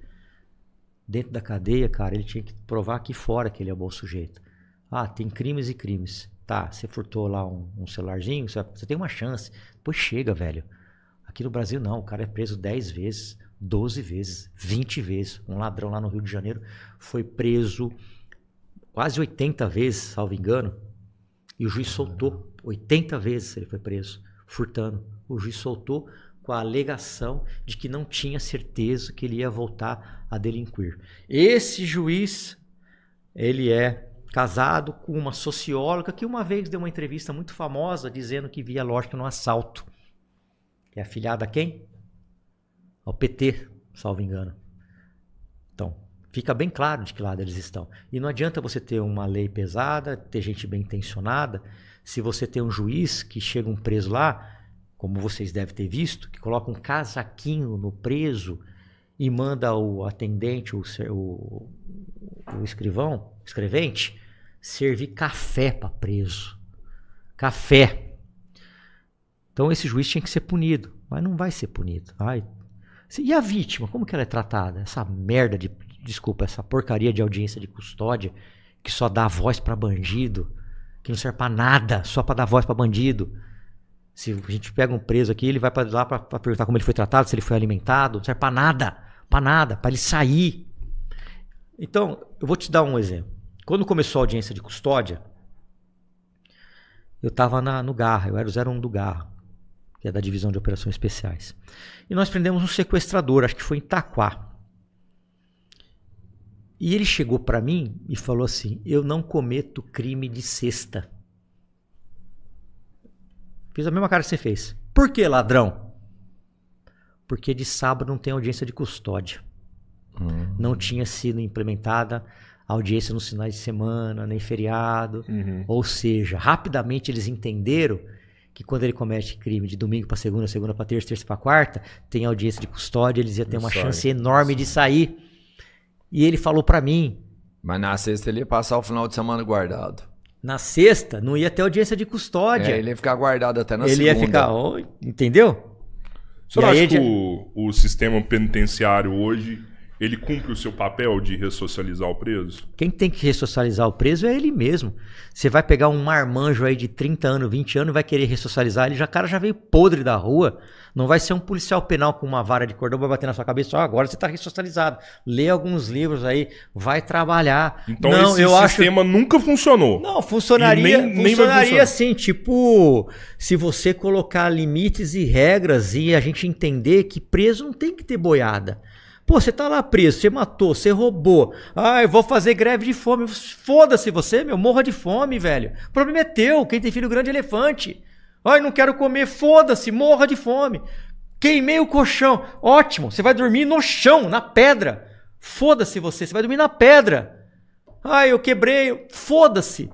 Dentro da cadeia, cara, ele tinha que provar aqui fora que ele é bom sujeito. Ah, tem crimes e crimes. Tá, você furtou lá um celularzinho, você tem uma chance. Depois chega, velho. Aqui no Brasil não, o cara é preso 10 vezes, 12 vezes, 20 vezes. Um ladrão lá no Rio de Janeiro foi preso quase 80 vezes, salvo engano. E o juiz soltou. 80 vezes ele foi preso, furtando. O juiz soltou com a alegação de que não tinha certeza que ele ia voltar a delinquir. Esse juiz, ele é casado com uma socióloga que uma vez deu uma entrevista muito famosa dizendo que via lógica no assalto. É afiliada a quem? Ao PT, salvo engano. Então, fica bem claro de que lado eles estão. E não adianta você ter uma lei pesada, ter gente bem intencionada, se você tem um juiz que chega um preso lá, como vocês devem ter visto, que coloca um casaquinho no preso e manda o atendente, o escrevente, servir café para preso. Café. Então esse juiz tinha que ser punido, mas não vai ser punido. E a vítima, como que ela é tratada? Essa merda essa porcaria de audiência de custódia que só dá voz para bandido, que não serve para nada, só para dar voz para bandido. Se a gente pega um preso aqui, ele vai para lá para perguntar como ele foi tratado, se ele foi alimentado, não serve para nada, para ele sair. Então, eu vou te dar um exemplo. Quando começou a audiência de custódia, eu estava no Garra, eu era o 01 do Garra, que é da Divisão de Operações Especiais. E nós prendemos um sequestrador, acho que foi em Itaquá. E ele chegou para mim e falou assim: eu não cometo crime de sexta. Fiz a mesma cara que você fez. Por que, ladrão? Porque de sábado não tem audiência de custódia. Não tinha sido implementada a audiência nos finais de semana, nem feriado. Ou seja, rapidamente eles entenderam que quando ele comete crime de domingo para segunda, segunda para terça, terça para quarta, tem audiência de custódia, eles iam ter uma chance enorme de sair. E ele falou para mim... Mas na sexta ele ia passar o final de semana guardado. Na sexta não ia ter audiência de custódia. Ele ia ficar guardado até na segunda. Ele ia ficar... entendeu? O senhor acha que o sistema penitenciário hoje, ele cumpre o seu papel de ressocializar o preso? Quem tem que ressocializar o preso é ele mesmo. Você vai pegar um marmanjo aí de 30 anos, 20 anos e vai querer ressocializar ele, o cara já veio podre da rua. Não vai ser um policial penal com uma vara de cordão, vai bater na sua cabeça, agora você está ressocializado. Lê alguns livros aí, vai trabalhar. Então não, esse sistema nunca funcionou. Não, funcionaria assim, tipo, se você colocar limites e regras e a gente entender que preso não tem que ter boiada. Pô, você tá lá preso, você matou, você roubou. Eu vou fazer greve de fome. Foda-se você, morra de fome, velho. O problema é teu, quem tem filho grande é elefante. Não quero comer, foda-se, morra de fome. Queimei o colchão. Ótimo, você vai dormir no chão, na pedra. Foda-se você vai dormir na pedra. Eu quebrei, foda-se.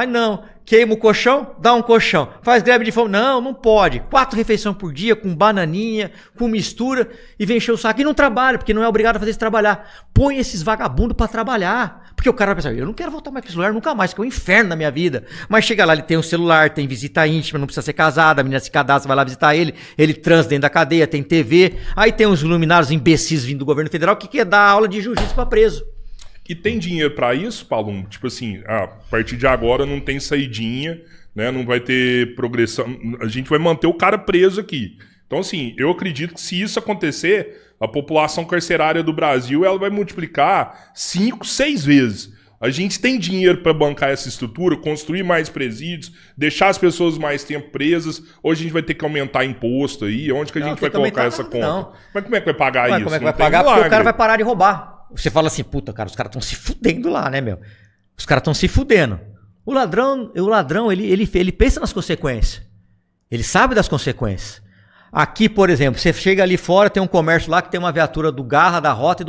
Não, queima o colchão, dá um colchão. Faz greve de fome. Não pode. 4 refeições por dia, com bananinha, com mistura, e vem encher o saco. E não trabalha, porque não é obrigado a fazer isso trabalhar. Põe esses vagabundos pra trabalhar. Porque o cara vai pensar, eu não quero voltar mais pro celular nunca mais, que é um inferno na minha vida. Mas chega lá, ele tem um celular, tem visita íntima, não precisa ser casado, a menina se cadastra, vai lá visitar ele transa dentro da cadeia, tem TV. Aí tem uns iluminados imbecis vindo do governo federal que quer dar aula de jiu-jitsu pra preso. E tem dinheiro pra isso, Paulo? Tipo assim, a partir de agora não tem saidinha, né? Não vai ter progressão. A gente vai manter o cara preso aqui. Então, assim, eu acredito que se isso acontecer, a população carcerária do Brasil ela vai multiplicar 5, 6 vezes. A gente tem dinheiro para bancar essa estrutura, construir mais presídios, deixar as pessoas mais tempo presas. Hoje a gente vai ter que aumentar imposto aí. Onde que a gente vai colocar essa conta? Não. Mas como é que vai pagar isso? Como é que vai pagar? Porque o cara vai parar de roubar. Você fala assim, puta, cara, os caras estão se fudendo lá, né, meu? Os caras estão se fudendo. O ladrão, ele pensa nas consequências. Ele sabe das consequências. Aqui, por exemplo, você chega ali fora, tem um comércio lá que tem uma viatura do Garra, da Rota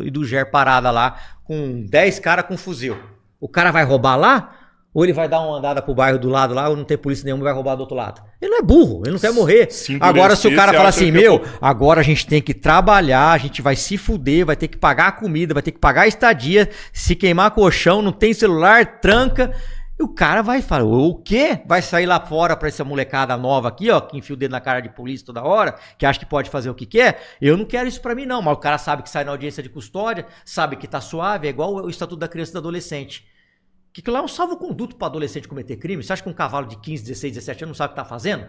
e do GER parada lá, com 10 caras com fuzil. O cara vai roubar lá? Ou ele vai dar uma andada pro bairro do lado lá, ou não tem polícia nenhuma e vai roubar do outro lado? Ele não é burro, ele não quer morrer. Agora, se o cara falar assim, agora a gente tem que trabalhar, a gente vai se fuder, vai ter que pagar a comida, vai ter que pagar a estadia, se queimar colchão, não tem celular, tranca. E o cara vai falar, o quê? Vai sair lá fora pra essa molecada nova aqui, ó, que enfia o dedo na cara de polícia toda hora, que acha que pode fazer o que quer? Eu não quero isso pra mim não, mas o cara sabe que sai na audiência de custódia, sabe que tá suave, é igual o Estatuto da Criança e do Adolescente. Que lá é um salvo-conduto para adolescente cometer crime. Você acha que um cavalo de 15, 16, 17 anos não sabe o que está fazendo?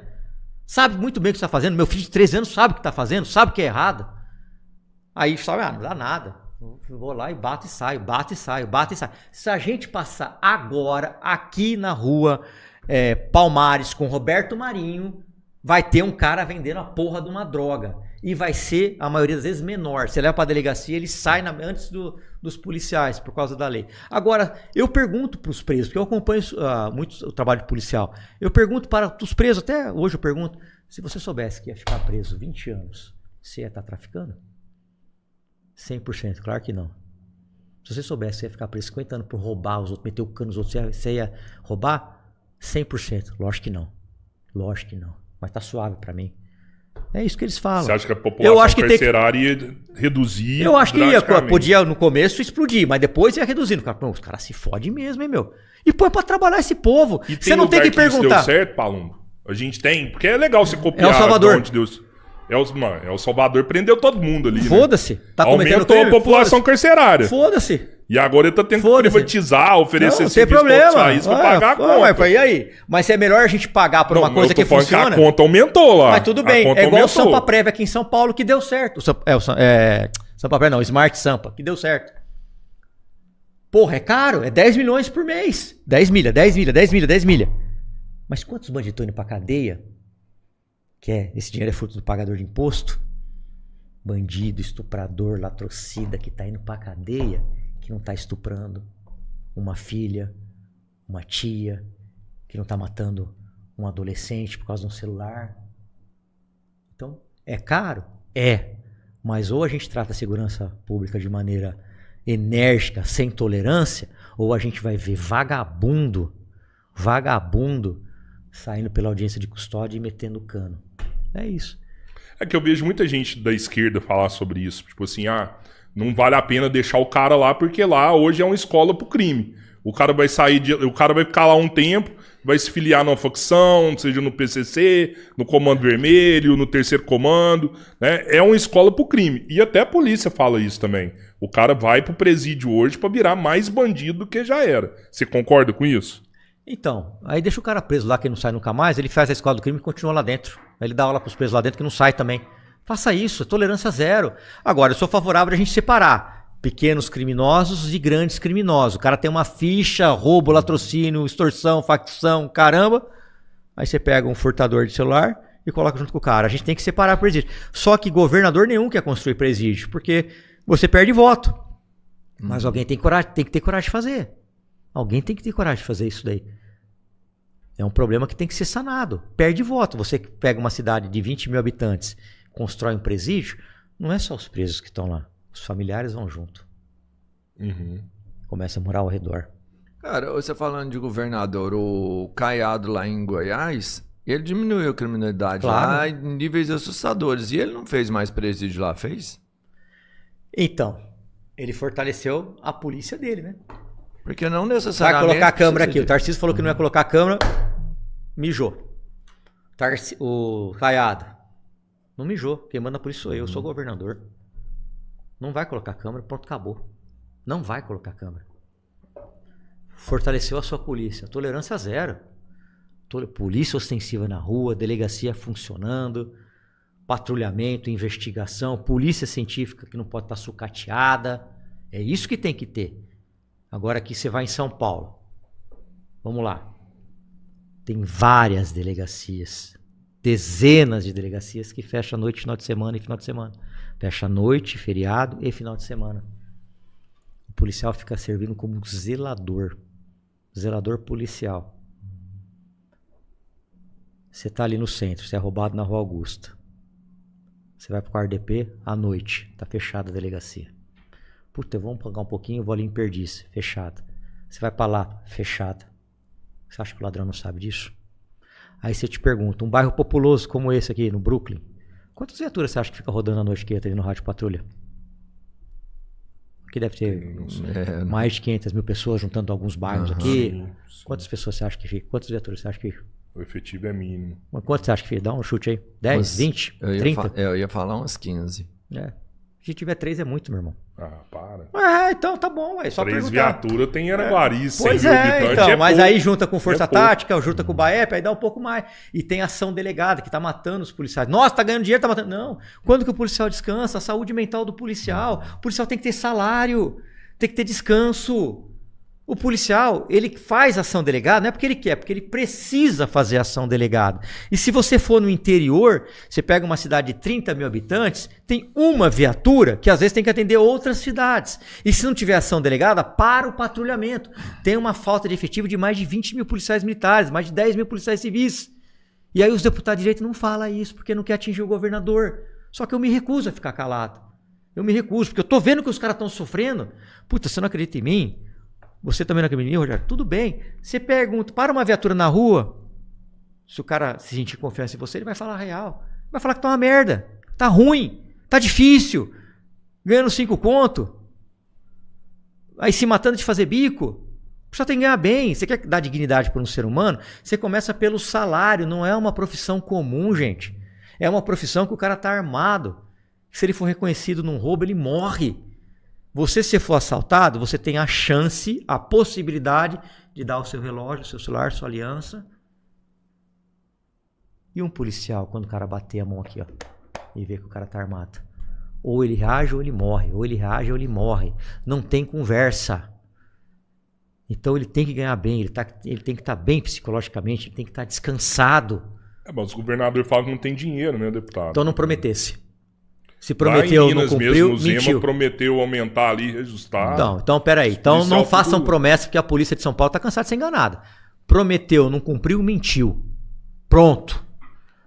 Sabe muito bem o que está fazendo. Meu filho de 13 anos sabe o que está fazendo, sabe que é errado. Aí sabe, não dá nada. Eu vou lá e bato e saio, bato e saio, bato e saio. Se a gente passar agora aqui na rua Palmares com Roberto Marinho, vai ter um cara vendendo a porra de uma droga. E vai ser, a maioria das vezes, menor. Você leva pra delegacia, ele sai antes dos policiais, por causa da lei. Agora, eu pergunto pros presos, porque eu acompanho muito o trabalho policial. Eu pergunto para os presos, até hoje eu pergunto, se você soubesse que ia ficar preso 20 anos, você ia estar traficando? 100%, claro que não. Se você soubesse que ia ficar preso 50 anos por roubar os outros, meter o cano nos outros, você ia roubar? 100%, lógico que não. Lógico que não. Mas tá suave pra mim. É isso que eles falam. Você acha que a população carcerária ia reduzir? Eu acho que ia. Podia no começo explodir, mas depois ia reduzindo. Os caras se fodem mesmo, hein, meu? E põe pra trabalhar esse povo. E você não tem que perguntar. Isso deu certo, Palumbo? A gente tem, porque é legal você copiar. É o Salvador. De Deus. O Salvador prendeu todo mundo ali. Foda-se. Né? Tá aumentou a população carcerária. Foda-se. E agora ele tá tendo que privatizar, oferecer serviço para país pra pagar a conta. E aí? Mas é melhor a gente pagar por uma coisa que funciona. Que a conta aumentou lá. Mas tudo bem. É igual o Sampa Prévia aqui em São Paulo que deu certo. Sampa Prévia não, Smart Sampa, que deu certo. Porra, é caro. É 10 milhões por mês. 10 milha. Mas quantos bandidos estão indo pra cadeia? Esse dinheiro é fruto do pagador de imposto? Bandido, estuprador, latrocida que tá indo pra cadeia, que não tá estuprando uma filha, uma tia, que não tá matando um adolescente por causa de um celular. Então, é caro? É. Mas ou a gente trata a segurança pública de maneira enérgica, sem tolerância, ou a gente vai ver vagabundo saindo pela audiência de custódia e metendo cano. É isso. É que eu vejo muita gente da esquerda falar sobre isso. Tipo assim, não vale a pena deixar o cara lá, porque lá hoje é uma escola pro crime. O cara vai o cara vai ficar lá um tempo, vai se filiar numa facção, seja no PCC, no Comando Vermelho, no Terceiro Comando, né? É uma escola pro crime. E até a polícia fala isso também. O cara vai pro presídio hoje pra virar mais bandido do que já era. Você concorda com isso? Então, aí deixa o cara preso lá que não sai nunca mais, ele faz a escola do crime e continua lá dentro. Aí ele dá aula pros presos lá dentro que não sai também. Faça isso, tolerância zero. Agora, eu sou favorável a gente separar pequenos criminosos e grandes criminosos. O cara tem uma ficha, roubo, latrocínio, extorsão, facção, caramba. Aí você pega um furtador de celular e coloca junto com o cara. A gente tem que separar presídio. Só que governador nenhum quer construir presídio, porque você perde voto. Mas alguém tem que ter coragem de fazer. Alguém tem que ter coragem de fazer isso daí. É um problema que tem que ser sanado. Perde voto. Você pega uma cidade de 20 mil habitantes, constrói um presídio, não é só os presos que estão lá. Os familiares vão junto. Começa a morar ao redor. Cara, você falando de governador, o Caiado lá em Goiás, ele diminuiu a criminalidade lá em níveis assustadores. E ele não fez mais presídio lá, fez? Então, ele fortaleceu a polícia dele, né? Porque não necessariamente... Vai colocar a câmera aqui. O Tarcísio falou que não ia colocar a câmera, mijou. O Caiado não mijou. Quem manda por isso sou eu sou governador. Não vai colocar a câmera, pronto, acabou. Não vai colocar a câmera. Fortaleceu a sua polícia. Tolerância zero. Polícia ostensiva na rua, delegacia funcionando, patrulhamento, investigação, polícia científica que não pode estar sucateada. É isso que tem que ter. Agora aqui você vai em São Paulo. Vamos lá. Tem várias delegacias. Dezenas de delegacias que fecham a noite, final de semana e final de semana. Fecha a noite, feriado e final de semana. O policial fica servindo como um zelador. Zelador policial. Você está ali no centro, você é roubado na Rua Augusta. Você vai para o RDP à noite. Está fechada a delegacia. Puta, vamos pagar um pouquinho, eu vou ali em Perdiz, fechada. Você vai pra lá, fechada. Você acha que o ladrão não sabe disso? Aí você te pergunta, um bairro populoso como esse aqui, no Brooklyn, quantas viaturas você acha que fica rodando à noite que entra ali no rádio patrulha? Aqui deve ter mais de 500 mil pessoas juntando alguns bairros aqui. Sim. Quantas pessoas você acha que fica? Quantas viaturas você acha que fica? O efetivo é mínimo. Mas quantas você acha que fica? Dá um chute aí. 10, 20, 30? Eu ia falar umas 15. Se tiver 3 é muito, meu irmão. Para. Então tá bom, ué. Só 3 viaturas tem Araguari, 100 pois mil habitantes. Então, mas pouco. aí junta com Força Tática, junta com o BAEP, aí dá um pouco mais. E tem ação delegada que tá matando os policiais. Nossa, tá ganhando dinheiro, tá matando. Não. Quando que o policial descansa? A saúde mental do policial. O policial tem que ter salário, tem que ter descanso. O policial, ele faz ação delegada, não é porque ele quer, é porque ele precisa fazer ação delegada. E se você for no interior, você pega uma cidade de 30 mil habitantes, tem uma viatura que às vezes tem que atender outras cidades. E se não tiver ação delegada, para o patrulhamento. Tem uma falta de efetivo de mais de 20 mil policiais militares, mais de 10 mil policiais civis. E aí os deputados de direita não falam isso, porque não quer atingir o governador. Só que eu me recuso a ficar calado. Eu me recuso, porque eu tô vendo que os caras estão sofrendo. Puta, você não acredita em mim? Você também não acredita em mim, Rogério? Tudo bem. Você pergunta, para uma viatura na rua, se o cara se sentir confiança em você, ele vai falar a real. Vai falar que tá uma merda, tá ruim, tá difícil, ganhando 5 conto, aí se matando de fazer bico. Só tem que ganhar bem. Você quer dar dignidade para um ser humano? Você começa pelo salário, não é uma profissão comum, gente. É uma profissão que o cara tá armado. Se ele for reconhecido num roubo, ele morre. Você, se for assaltado, você tem a chance, a possibilidade de dar o seu relógio, o seu celular, sua aliança. E um policial, quando o cara bater a mão aqui, ó, e ver que o cara tá armado. Ou ele reage ou ele morre. Ou ele reage ou ele morre. Não tem conversa. Então ele tem que ganhar bem, ele tem que estar bem psicologicamente, ele tem que estar descansado. Mas os governadores falam que não tem dinheiro, né, deputado? Então não prometesse. Se prometeu, não cumpriu, mesmo, o mentiu. Zema prometeu aumentar ali, reajustar. Então peraí. Então não façam promessa, porque a polícia de São Paulo está cansada de ser enganada. Prometeu, não cumpriu, mentiu. Pronto.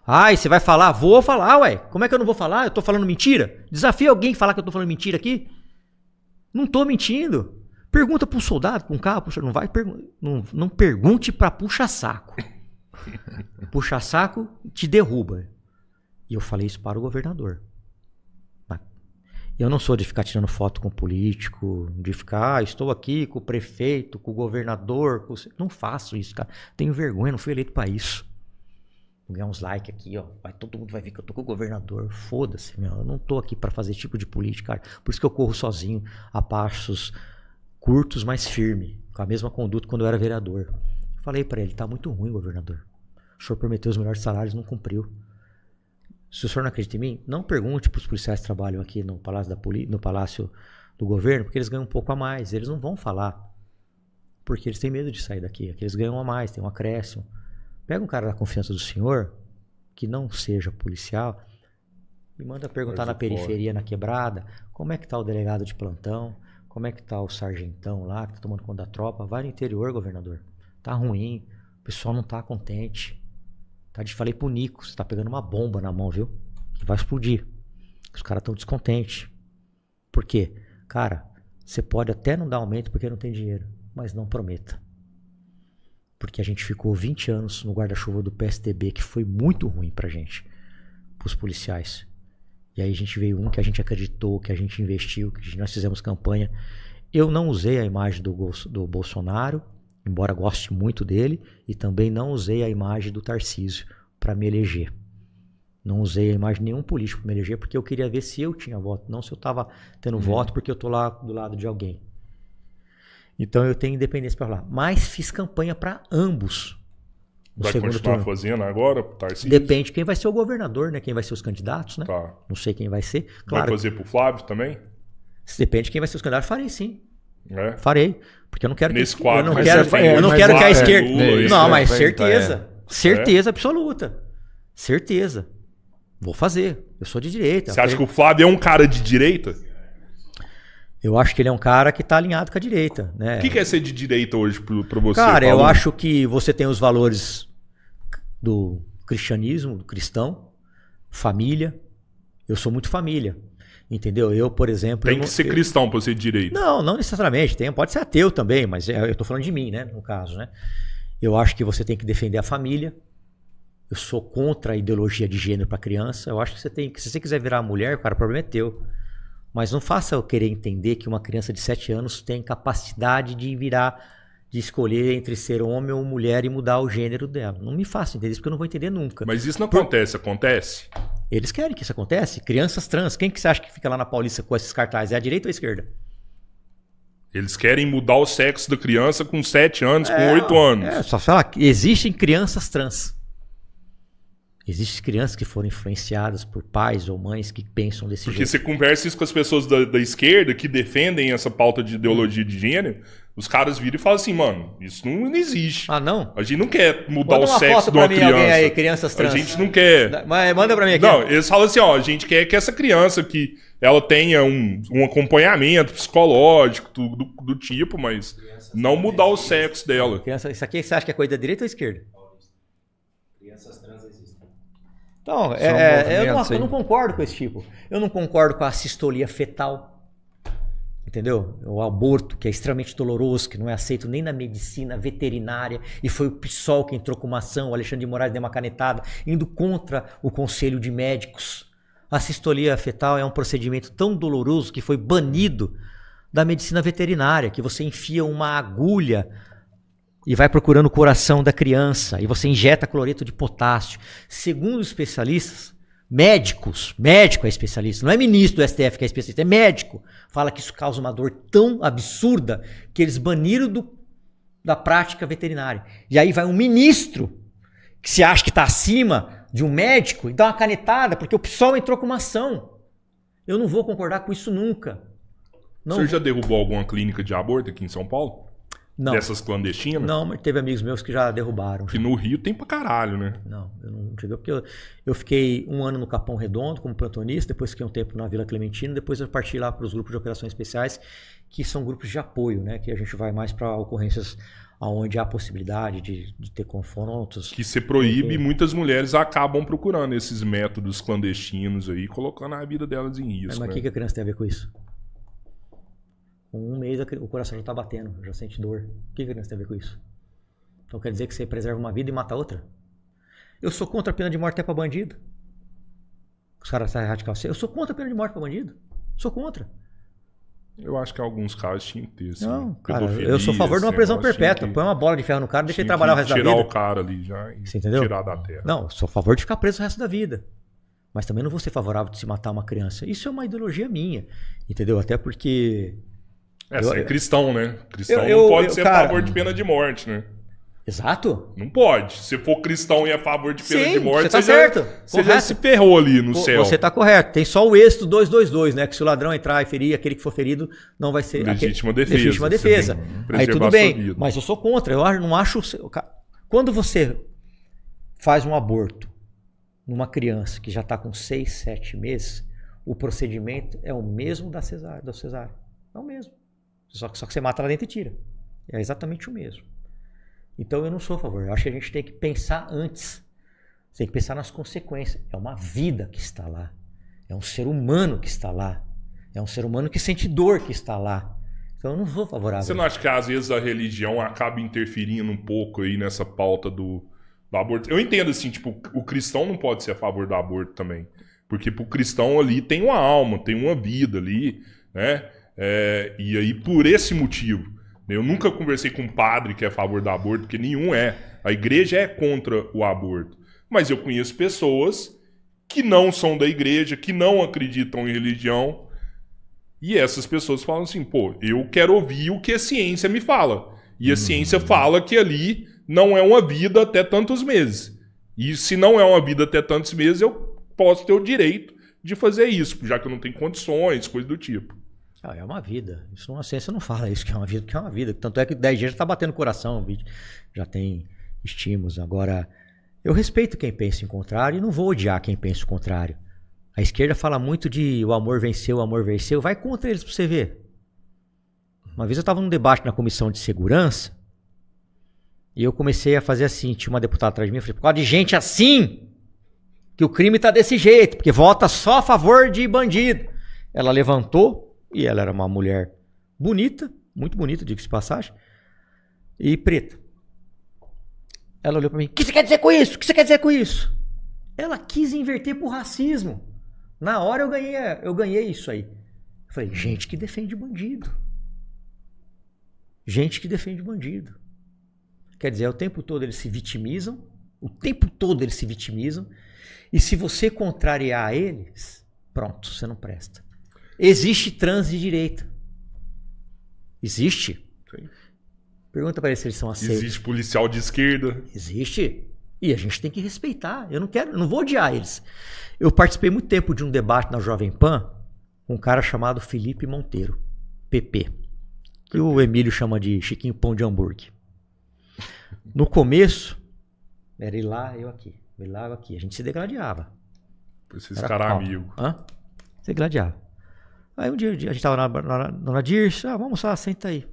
Ai, você vai falar? Vou falar, ué. Como é que eu não vou falar? Eu tô falando mentira? Desafia alguém a falar que eu tô falando mentira aqui? Não tô mentindo. Pergunta para um soldado, para um carro, não pergunte para puxa-saco. Puxa-saco te derruba. E eu falei isso para o governador. Eu não sou de ficar tirando foto com político, de ficar, estou aqui com o prefeito, com o governador. Não faço isso, cara. Tenho vergonha, não fui eleito para isso. Vou ganhar uns likes aqui, ó. Todo mundo vai ver que eu tô com o governador. Foda-se, meu. Eu não tô aqui para fazer esse tipo de política, cara. Por isso que eu corro sozinho, a passos curtos, mas firme. Com a mesma conduta quando eu era vereador. Falei para ele, tá muito ruim, governador. O senhor prometeu os melhores salários, não cumpriu. Se o senhor não acredita em mim, não pergunte para os policiais que trabalham aqui no Palácio do Governo, porque eles ganham um pouco a mais. Eles não vão falar, porque eles têm medo de sair daqui. Aqui eles ganham a mais, tem um acréscimo. Pega um cara da confiança do senhor, que não seja policial, e manda perguntar na periferia, na quebrada, como é que tá o delegado de plantão, como é que tá o sargentão lá, que tá tomando conta da tropa. Vai no interior, governador. Tá ruim, o pessoal não tá contente. Falei pro Nico, você tá pegando uma bomba na mão, viu? Que vai explodir. Os caras estão descontentes. Por quê? Cara, você pode até não dar aumento porque não tem dinheiro, mas não prometa. Porque a gente ficou 20 anos no guarda-chuva do PSDB, que foi muito ruim pra gente, pros policiais. E aí a gente veio um que a gente acreditou, que a gente investiu, que nós fizemos campanha. Eu não usei a imagem do Bolsonaro, embora goste muito dele, e também não usei a imagem do Tarcísio para me eleger. Não usei a imagem de nenhum político para me eleger, porque eu queria ver se eu tinha voto, não se eu estava tendo voto porque eu estou lá do lado de alguém. Então eu tenho independência para falar. Mas fiz campanha para ambos. Vai continuar fazendo agora, Tarcísio? Depende quem vai ser o governador, né? Quem vai ser os candidatos, né? Tá. Não sei quem vai ser. Claro, vai fazer pro Flávio também? Depende de quem vai ser os candidatos. Farei sim. É. Farei. Porque eu não quero nesse quadro, eu não quero que a esquerda. Não, mas certeza. É. Certeza absoluta. Certeza. Vou fazer. Eu sou de direita. Você acha que o Flávio é um cara de direita? Eu acho que ele é um cara que está alinhado com a direita, né? O que é ser de direita hoje para você? Cara, Paulo? Eu acho que você tem os valores do cristianismo, do cristão, família. Eu sou muito família. Entendeu? Eu, por exemplo... Tem que ser cristão para ser de direita. Não necessariamente. Pode ser ateu também, mas eu estou falando de mim, né? No caso, né? Eu acho que você tem que defender a família. Eu sou contra a ideologia de gênero para criança. Eu acho que você tem que... Se você quiser virar mulher, cara, o problema é teu. Mas não faça eu querer entender que uma criança de 7 anos tem capacidade de escolher entre ser homem ou mulher e mudar o gênero dela. Não me faça entender isso, porque eu não vou entender nunca. Mas isso não acontece, acontece? Eles querem que isso aconteça. Crianças trans, quem que você acha que fica lá na Paulista com esses cartazes? É a direita ou a esquerda? Eles querem mudar o sexo da criança com 7 anos, com 8 anos. Só falar que existem crianças trans. Existem crianças que foram influenciadas por pais ou mães que pensam desse Porque jeito. você conversa isso com as pessoas da esquerda que defendem essa pauta de ideologia de gênero, os caras viram e falam assim, mano, isso não existe. Ah, não? A gente não quer mudar Manda o uma sexo foto de uma pra mim, criança. alguém aí, crianças trans. A gente não quer... Mas manda pra mim aqui. Não, eles falam assim, ó, a gente quer que essa criança que ela tenha um acompanhamento psicológico do tipo, mas não mudar o sexo dela. Criança, isso aqui você acha que é coisa da direita ou esquerda? Crianças trans existem. Então, eu não concordo com esse tipo. Eu não concordo com a sistolia fetal. Entendeu? O aborto, que é extremamente doloroso, que não é aceito nem na medicina veterinária, e foi o PSOL que entrou com uma ação, o Alexandre de Moraes deu uma canetada, indo contra o Conselho de Médicos. A sistolia fetal é um procedimento tão doloroso que foi banido da medicina veterinária, que você enfia uma agulha e vai procurando o coração da criança, e você injeta cloreto de potássio. Segundo os especialistas, médico é especialista, não é ministro do STF que é especialista, é médico, fala que isso causa uma dor tão absurda que eles baniram da prática veterinária. E aí vai um ministro que se acha que está acima de um médico e dá uma canetada porque o PSOL entrou com uma ação. Eu não vou concordar com isso nunca. O senhor já derrubou alguma clínica de aborto aqui em São Paulo? Não. Dessas clandestinas? Não, mas teve amigos meus que já derrubaram. Que no Rio tem pra caralho, né? Não, eu não cheguei, porque eu fiquei 1 ano no Capão Redondo como plantonista, depois fiquei um tempo na Vila Clementina, depois eu parti lá para os grupos de operações especiais, que são grupos de apoio, né? Que a gente vai mais para ocorrências onde há possibilidade de ter confrontos. Que se proíbe e muitas mulheres acabam procurando esses métodos clandestinos aí, colocando a vida delas em risco. Mas o que a criança tem a ver com isso? Com 1 mês o coração já está batendo, já sente dor. O que a criança tem a ver com isso? Então quer dizer que você preserva uma vida e mata outra? Eu sou contra a pena de morte até para bandido. Os caras saem radical. Eu sou contra a pena de morte para bandido. Sou contra. Eu acho que em alguns casos tinha que ter. Assim, não, cara, eu sou a favor de uma prisão perpétua. Põe uma bola de ferro no cara e deixa ele trabalhar o resto da vida. Tirar o cara ali já e você entendeu? Tirar da terra. Não, sou a favor de ficar preso o resto da vida. Mas também não vou ser favorável de se matar uma criança. Isso é uma ideologia minha. Entendeu? Até porque... Você é cristão, né? Cristão não pode ser a favor de pena de morte, né? Exato. Não pode. Se for cristão e a favor de pena de morte, você tá certo. Você já se ferrou ali no céu. Você tá correto. Tem só o êxito 222, né? Que se o ladrão entrar e ferir, aquele que for ferido não vai ser... Legítima defesa. Legítima defesa. Aí tudo bem. Mas eu sou contra. Eu não acho... Quando você faz um aborto numa criança que já está com 6, 7 meses, o procedimento é o mesmo da cesárea. É o mesmo. Só que você mata lá dentro e tira. É exatamente o mesmo. Então eu não sou a favor. Eu acho que a gente tem que pensar antes. Você tem que pensar nas consequências. É uma vida que está lá. É um ser humano que está lá. É um ser humano que sente dor que está lá. Então eu não sou favorável. Você não acha que às vezes a religião acaba interferindo um pouco aí nessa pauta do aborto? Eu entendo assim, tipo, o cristão não pode ser a favor do aborto também. Porque pro cristão ali tem uma alma, tem uma vida ali, né? E aí, por esse motivo, eu nunca conversei com um padre que é a favor do aborto, porque nenhum é. A igreja é contra o aborto. Mas eu conheço pessoas que não são da igreja, que não acreditam em religião, e essas pessoas falam assim, pô, eu quero ouvir o que a ciência me fala. E a ciência fala que ali não é uma vida até tantos meses. E se não é uma vida até tantos meses, eu posso ter o direito de fazer isso, já que eu não tenho condições, coisa do tipo. É uma vida. Isso a ciência não fala isso, que é uma vida, que é uma vida. Tanto é que 10 dias já está batendo o coração, já tem estímulos. Agora, eu respeito quem pensa em contrário e não vou odiar quem pensa o contrário. A esquerda fala muito de o amor venceu. Vai contra eles para você ver. Uma vez eu estava num debate na Comissão de Segurança e eu comecei a fazer assim. Tinha uma deputada atrás de mim, eu falei, por causa de gente assim, que o crime está desse jeito, porque vota só a favor de bandido. Ela levantou. E ela era uma mulher bonita, muito bonita, diga-se de passagem, e preta. Ela olhou para mim, o que você quer dizer com isso? O que você quer dizer com isso? Ela quis inverter pro racismo. Na hora eu ganhei isso aí. Eu falei, gente que defende bandido. Gente que defende bandido. Quer dizer, o tempo todo eles se vitimizam, e se você contrariar eles, pronto, você não presta. Existe trans de direita. Existe. Sim. Pergunta para eles se eles são aceitos. Existe policial de esquerda. Existe. E a gente tem que respeitar. Eu não vou odiar eles. Eu participei muito tempo de um debate na Jovem Pan com um cara chamado Felipe Monteiro, PP, que o Emílio chama de Chiquinho Pão de Hambúrguer. No começo, era ele lá, eu aqui. Ele lá, eu aqui. A gente se degladiava. Esses caras amigos. Se degladiava. Aí um dia a gente tava na Dirce, vamos almoçar, senta aí.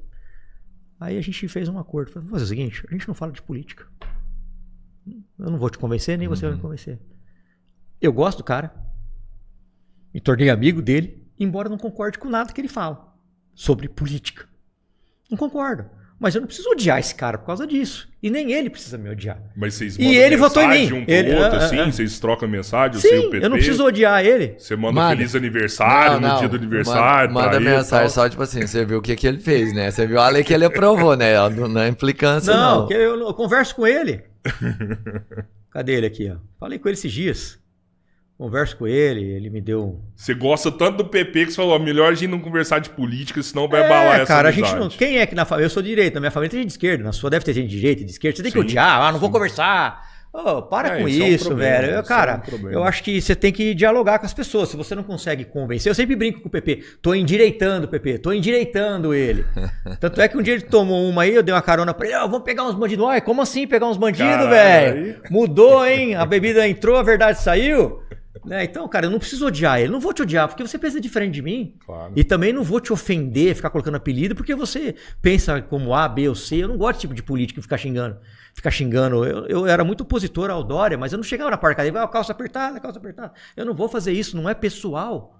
Aí a gente fez um acordo. Vamos fazer o seguinte, a gente não fala de política. Eu não vou te convencer, nem você vai me convencer. Eu gosto do cara. Me tornei amigo dele, embora não concorde com nada que ele fala sobre política. Não concordo. Mas eu não preciso odiar esse cara por causa disso. E nem ele precisa me odiar. Mas vocês mandam mensagem votou em mim. Um pro outro, assim? Vocês trocam mensagem? Sim, você e o PP? Eu não preciso odiar ele. Você manda um feliz aniversário no dia do aniversário. Manda mensagem só, tipo assim, você viu o que ele fez, né? Você viu a lei que ele aprovou, né? Não é implicância, não. Não, eu converso com ele. Cadê ele aqui, ó? Falei com ele esses dias. Converso com ele, ele me deu... Você gosta tanto do PP que você falou, melhor a gente não conversar de política, senão vai abalar essa cara, amizade. A gente não... Quem é que na família... Eu sou de direita, na minha família tem gente de esquerda, na sua deve ter gente de direita e de esquerda. Você tem que odiar, não vou conversar. Para com isso, velho. Cara, eu acho que você tem que dialogar com as pessoas. Se você não consegue convencer, eu sempre brinco com o PP. Tô endireitando o PP, tô endireitando ele. Tanto é que um dia ele tomou uma aí, eu dei uma carona pra ele. Vamos pegar uns bandidos. Ai, como assim pegar uns bandidos, velho? Mudou, hein? A bebida entrou, a verdade saiu. Né? Então, cara, eu não preciso odiar ele. Não vou te odiar porque você pensa diferente de mim. Claro. E também não vou te ofender, ficar colocando apelido, porque você pensa como A, B ou C. Eu não gosto desse tipo de político que ficar xingando. Eu era muito opositor ao Dória, mas eu não chegava na porcaria. Calça apertada, calça apertada. Eu não vou fazer isso, não é pessoal.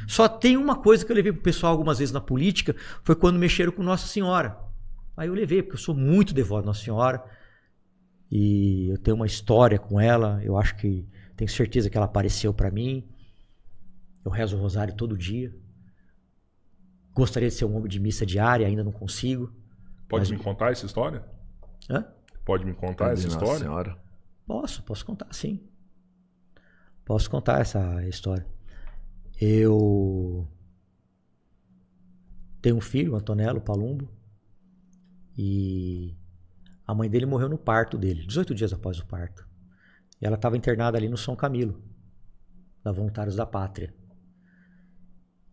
Só tem uma coisa que eu levei pro pessoal algumas vezes na política, foi quando mexeram com Nossa Senhora. Aí eu levei, porque eu sou muito devoto a Nossa Senhora. E eu tenho uma história com ela, eu acho que tenho certeza que ela apareceu para mim. Eu rezo o rosário todo dia. Gostaria de ser um homem de missa diária, ainda não consigo. Pode me contar essa história? Hã? Pode me contar essa história? Nossa Senhora. Posso contar, sim. Posso contar essa história. Eu tenho um filho, Antonello Palumbo, e a mãe dele morreu no parto dele, 18 dias após o parto. E ela estava internada ali no São Camilo, da Voluntários da Pátria.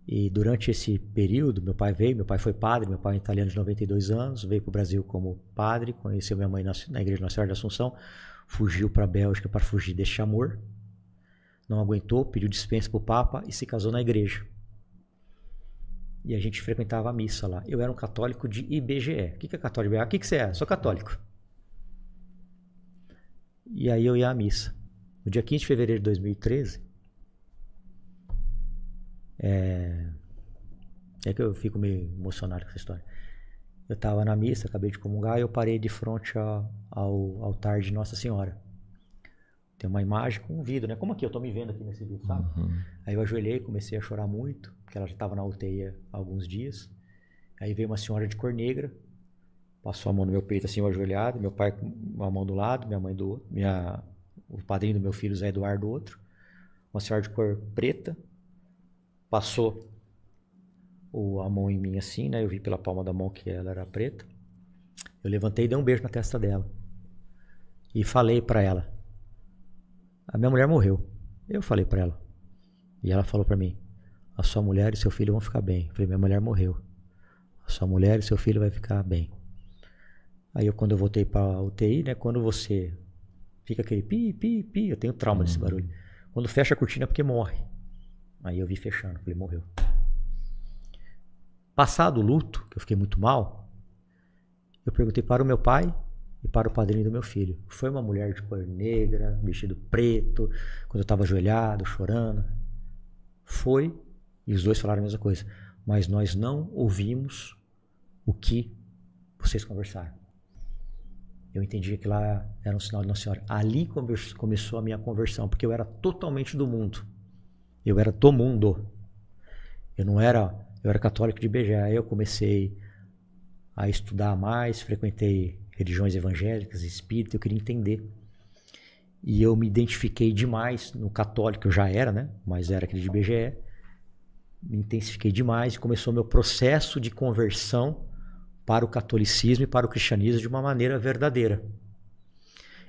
E durante esse período, meu pai foi padre, meu pai é italiano de 92 anos, veio para o Brasil como padre, conheceu minha mãe na igreja Nossa Senhora da Assunção, fugiu para a Bélgica para fugir deste amor, não aguentou, pediu dispensa para o Papa e se casou na igreja. E a gente frequentava a missa lá. Eu era um católico de IBGE. O que é católico de IBGE? O que você é? Sou católico. E aí eu ia à missa. No dia 15 de fevereiro de 2013, é que eu fico meio emocionado com essa história. Eu estava na missa, acabei de comungar, e eu parei de frente ao altar de Nossa Senhora. Tem uma imagem com um vidro, né? Como aqui, eu tô me vendo aqui nesse vídeo, sabe? Aí eu ajoelhei, comecei a chorar muito, porque ela já estava na UTI há alguns dias. Aí veio uma senhora de cor negra, passou a mão no meu peito assim, eu ajoelhado, meu pai com a mão do lado, minha mãe do outro, o padrinho do meu filho, Zé Eduardo, do outro. Uma senhora de cor preta, passou a mão em mim assim, né? Eu vi pela palma da mão que ela era preta. Eu levantei e dei um beijo na testa dela. E falei pra ela, a minha mulher morreu. Eu falei pra ela. E ela falou pra mim, a sua mulher e seu filho vão ficar bem. Eu falei, minha mulher morreu. A sua mulher e seu filho vai ficar bem. Aí quando eu voltei pra UTI, né? Quando você fica aquele pi, pi, pi, eu tenho trauma desse barulho. Quando fecha a cortina é porque morre. Aí eu vi fechando, falei, morreu. Passado o luto, que eu fiquei muito mal, eu perguntei para o meu pai e para o padrinho do meu filho. Foi uma mulher de cor negra, vestido preto, quando eu estava ajoelhado, chorando. Foi, e os dois falaram a mesma coisa. Mas nós não ouvimos o que vocês conversaram. Eu entendi que lá era um sinal de Nossa Senhora. Ali começou a minha conversão, porque eu era totalmente do mundo. Eu era do mundo. Eu era católico de IBGE. Aí eu comecei a estudar mais, frequentei religiões evangélicas, espírita, eu queria entender. E eu me identifiquei demais no católico, eu já era, né? Mas era aquele de IBGE. Me intensifiquei demais e começou meu processo de conversão para o catolicismo e para o cristianismo de uma maneira verdadeira.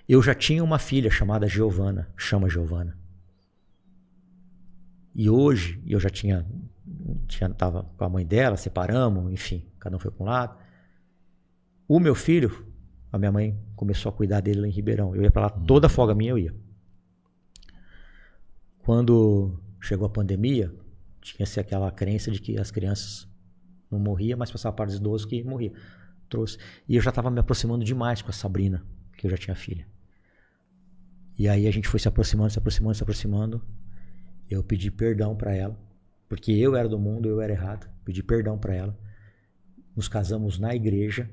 Eu já tinha uma filha chamada Giovana, chama Giovana. E hoje, eu já tava com a mãe dela, separamos, enfim, cada um foi para um lado. O meu filho, a minha mãe começou a cuidar dele lá em Ribeirão. Eu ia para lá, toda folga minha eu ia. Quando chegou a pandemia, tinha-se aquela crença de que as crianças não morriam, mas passavam para os idosos que morriam. Trouxe. E eu já estava me aproximando demais com a Sabrina, que eu já tinha filha. E aí a gente foi se aproximando. Eu pedi perdão para ela, porque eu era do mundo, eu era errado. Pedi perdão para ela. Nos casamos na igreja.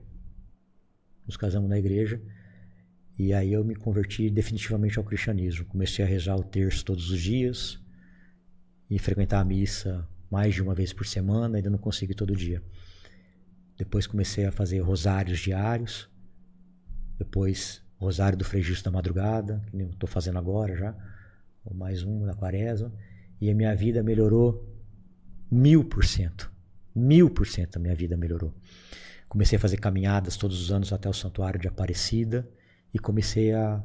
E aí eu me converti definitivamente ao cristianismo. Comecei a rezar o terço todos os dias e frequentar a missa mais de uma vez por semana, ainda não consegui todo dia. Depois comecei a fazer rosários diários. Depois rosário do Frei Justo da madrugada, que eu estou fazendo agora já. Mais um da quaresma. E a minha vida melhorou 1000%. 1000% a minha vida melhorou. Comecei a fazer caminhadas todos os anos até o Santuário de Aparecida. E comecei a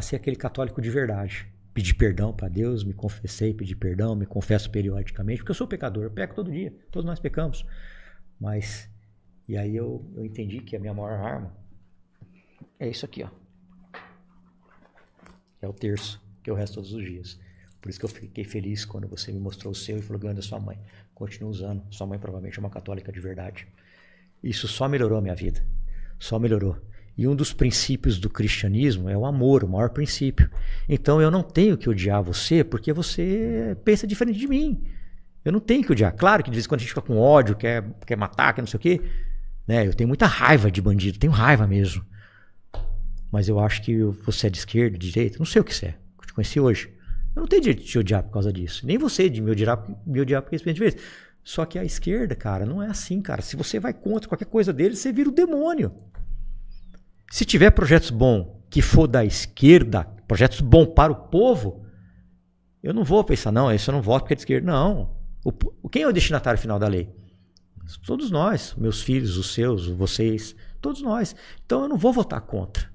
ser aquele católico de verdade. Pedi perdão para Deus, me confessei, pedi perdão, me confesso periodicamente, porque eu sou pecador, eu peco todo dia, todos nós pecamos. Mas, e aí eu entendi que a minha maior arma é isso aqui, ó. É o terço, que eu rezo todos os dias. Por isso que eu fiquei feliz quando você me mostrou o seu e falou que da sua mãe. Continuo usando, sua mãe provavelmente é uma católica de verdade. Isso só melhorou a minha vida, só melhorou. E um dos princípios do cristianismo é o amor, o maior princípio. Então eu não tenho que odiar você porque você pensa diferente de mim. Eu não tenho que odiar. Claro que de vez em quando a gente fica com ódio, quer matar, quer não sei o quê. Né? Eu tenho muita raiva de bandido, tenho raiva mesmo. Mas eu acho que você é de esquerda, de direita, não sei o que você é. Eu te conheci hoje. Eu não tenho direito de te odiar por causa disso. Nem você de me odiar porque você pensa diferente. Só que a esquerda, cara, não é assim, cara. Se você vai contra qualquer coisa deles, você vira o demônio. Se tiver projetos bons que for da esquerda, projetos bons para o povo, eu não vou pensar, não, isso eu não voto porque é de esquerda. Não. Quem é o destinatário final da lei? Todos nós, meus filhos, os seus, vocês, todos nós. Então eu não vou votar contra.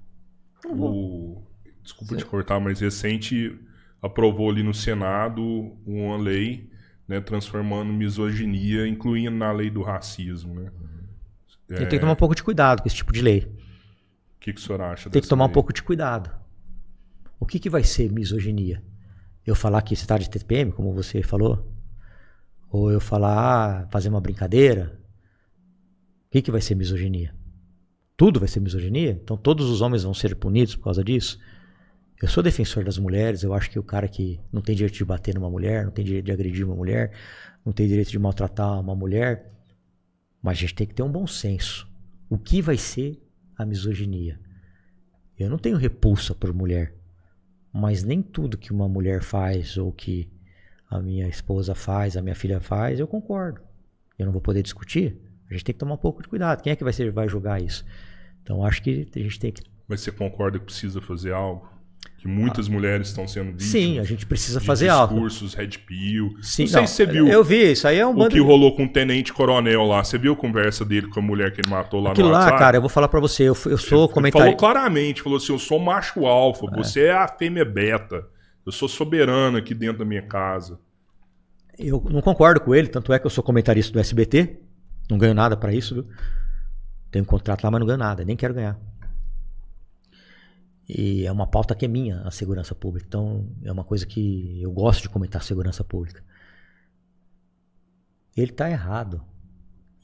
Desculpa te cortar, mas recente aprovou ali no Senado uma lei, né, transformando misoginia, incluindo na lei do racismo. Né? Tem que tomar um pouco de cuidado com esse tipo de lei. O que o senhor acha? Tem que tomar lei? Um pouco de cuidado. O que vai ser misoginia? Eu falar que você está de TPM, como você falou? Ou eu falar, fazer uma brincadeira? O que vai ser misoginia? Tudo vai ser misoginia? Então todos os homens vão ser punidos por causa disso? Eu sou defensor das mulheres, eu acho que o cara que não tem direito de bater numa mulher, não tem direito de agredir uma mulher, não tem direito de maltratar uma mulher, mas a gente tem que ter um bom senso. O que vai ser a misoginia? Eu não tenho repulsa por mulher, mas nem tudo que uma mulher faz ou que a minha esposa faz, a minha filha faz, eu concordo. Eu não vou poder discutir. A gente tem que tomar um pouco de cuidado. Quem é que vai julgar isso? Então acho que a gente tem que... Mas você concorda que precisa fazer algo? Que muitas mulheres estão sendo vítimas. Sim, a gente precisa fazer algo. Discursos, red pill. Sim, não sei se você viu. Eu vi, isso aí é um bando. O que rolou com o tenente coronel lá. Você viu a conversa dele com a mulher que ele matou lá aquilo no WhatsApp? Lá, cara, eu vou falar pra você. Eu sou comentarista. Ele falou claramente, falou assim, eu sou macho alfa, você é a fêmea beta. Eu sou soberano aqui dentro da minha casa. Eu não concordo com ele, tanto é que eu sou comentarista do SBT. Não ganho nada pra isso, viu? Tenho um contrato lá, mas não ganho nada. Nem quero ganhar. E é uma pauta que é minha, a segurança pública. Então, é uma coisa que eu gosto de comentar, segurança pública. Ele tá errado.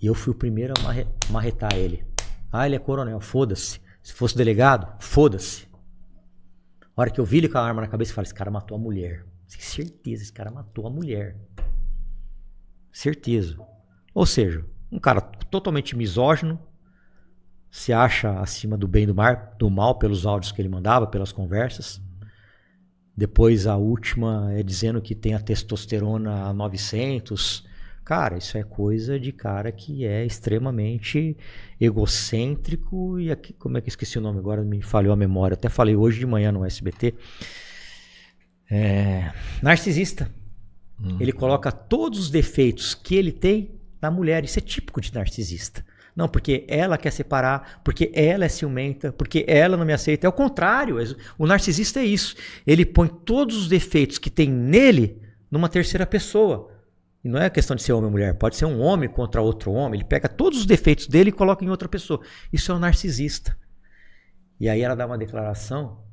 E eu fui o primeiro a marretar ele. Ah, ele é coronel, foda-se. Se fosse delegado, foda-se. A hora que eu vi ele com a arma na cabeça, eu falei, esse cara matou a mulher. Certeza, esse cara matou a mulher. Certeza. Ou seja, um cara totalmente misógino, se acha acima do bem e do mal pelos áudios que ele mandava, pelas conversas. Depois a última é dizendo que tem a testosterona a 900. Cara, isso é coisa de cara que é extremamente egocêntrico e aqui, como é que eu esqueci o nome agora, me falhou a memória. Até falei hoje de manhã no SBT. Narcisista. Ele coloca todos os defeitos que ele tem na mulher. Isso é típico de narcisista. Não, porque ela quer separar, porque ela é ciumenta, porque ela não me aceita. É o contrário. O narcisista é isso. Ele põe todos os defeitos que tem nele numa terceira pessoa. E não é questão de ser homem ou mulher. Pode ser um homem contra outro homem. Ele pega todos os defeitos dele e coloca em outra pessoa. Isso é um narcisista. E aí ela dá uma declaração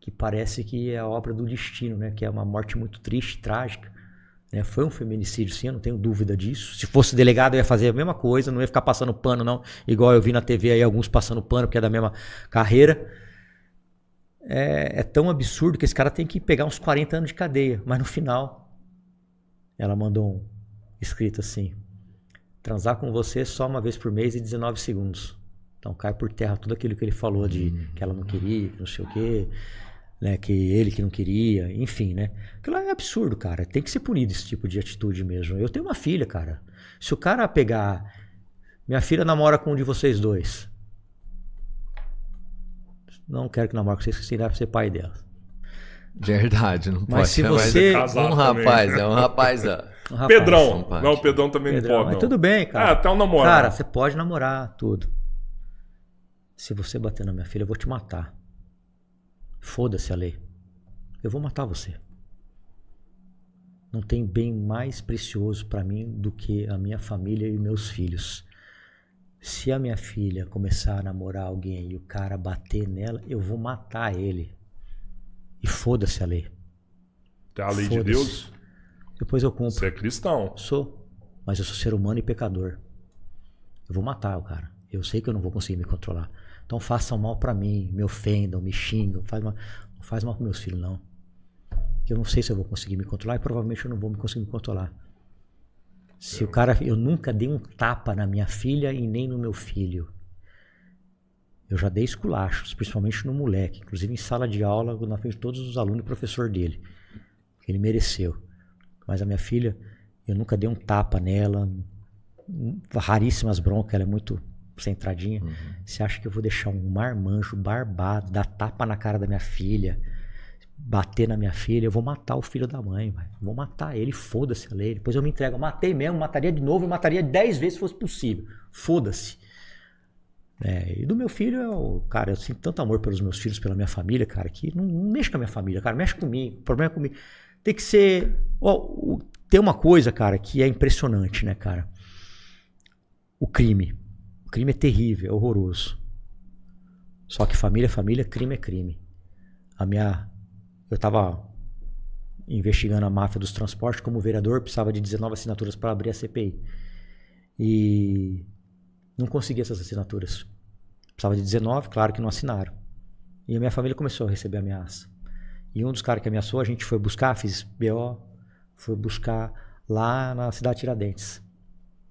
que parece que é a obra do destino, né? Que é uma morte muito triste, trágica. Né? Foi um feminicídio, sim, eu não tenho dúvida disso. Se fosse delegado, eu ia fazer a mesma coisa, não ia ficar passando pano, não. Igual eu vi na TV aí, alguns passando pano, porque é da mesma carreira. É tão absurdo que esse cara tem que pegar uns 40 anos de cadeia. Mas no final, ela mandou um escrito assim: transar com você só uma vez por mês e 19 segundos. Então cai por terra tudo aquilo que ele falou de que ela não queria, que não sei o quê. Né, que ele que não queria, enfim, né? Aquilo é absurdo, cara. Tem que ser punido esse tipo de atitude mesmo. Eu tenho uma filha, cara. Se o cara pegar... Minha filha namora com um de vocês dois. Não quero que namore com vocês, que você deve ser pai dela. Verdade, não Mas pode. se você... Um rapaz, é um rapaz. Pedrão. Não, o Pedrão também não pode, mas não. tudo bem, cara. Até um namorado. Cara, você pode namorar, tudo. Se você bater na minha filha, eu vou te matar. Foda-se a lei. Eu vou matar você. Não tem bem mais precioso para mim do que a minha família e meus filhos. Se a minha filha começar a namorar alguém e o cara bater nela, eu vou matar ele. E foda-se a lei. Tem a lei de Deus? Depois eu cumpro. Você é cristão. Sou. Mas eu sou ser humano e pecador. Eu vou matar o cara. Eu sei que eu não vou conseguir me controlar. Então façam mal pra mim, me ofendam, me xingam, não faz mal pros meus filhos, não. Eu não sei se eu vou conseguir me controlar e provavelmente eu não vou conseguir me controlar. Se o cara, eu nunca dei um tapa na minha filha e nem no meu filho. Eu já dei esculachos, principalmente no moleque, inclusive em sala de aula, na frente de todos os alunos e professor dele. Ele mereceu. Mas a minha filha, eu nunca dei um tapa nela, raríssimas broncas, ela é muito centradinha. Você acha que eu vou deixar um marmanjo barbado dar tapa na cara da minha filha, bater na minha filha? Eu vou matar o filho da mãe, véio. Vou matar ele, foda-se a lei. Depois eu me entrego, eu matei mesmo, mataria de novo, eu mataria 10 vezes se fosse possível. Foda-se. E do meu filho, cara, eu sinto tanto amor pelos meus filhos, pela minha família, cara, que não mexe com a minha família, cara, mexe comigo, o problema é comigo. Tem que ser... tem uma coisa, cara, que é impressionante, né, cara? O crime. O crime é terrível, é horroroso. Só que família é família, crime é crime. Eu estava investigando a máfia dos transportes como vereador, precisava de 19 assinaturas para abrir a CPI. E não consegui essas assinaturas. Precisava de 19, claro que não assinaram. E a minha família começou a receber ameaça. E um dos caras que ameaçou, a gente foi buscar, fiz BO, foi buscar lá na cidade de Tiradentes.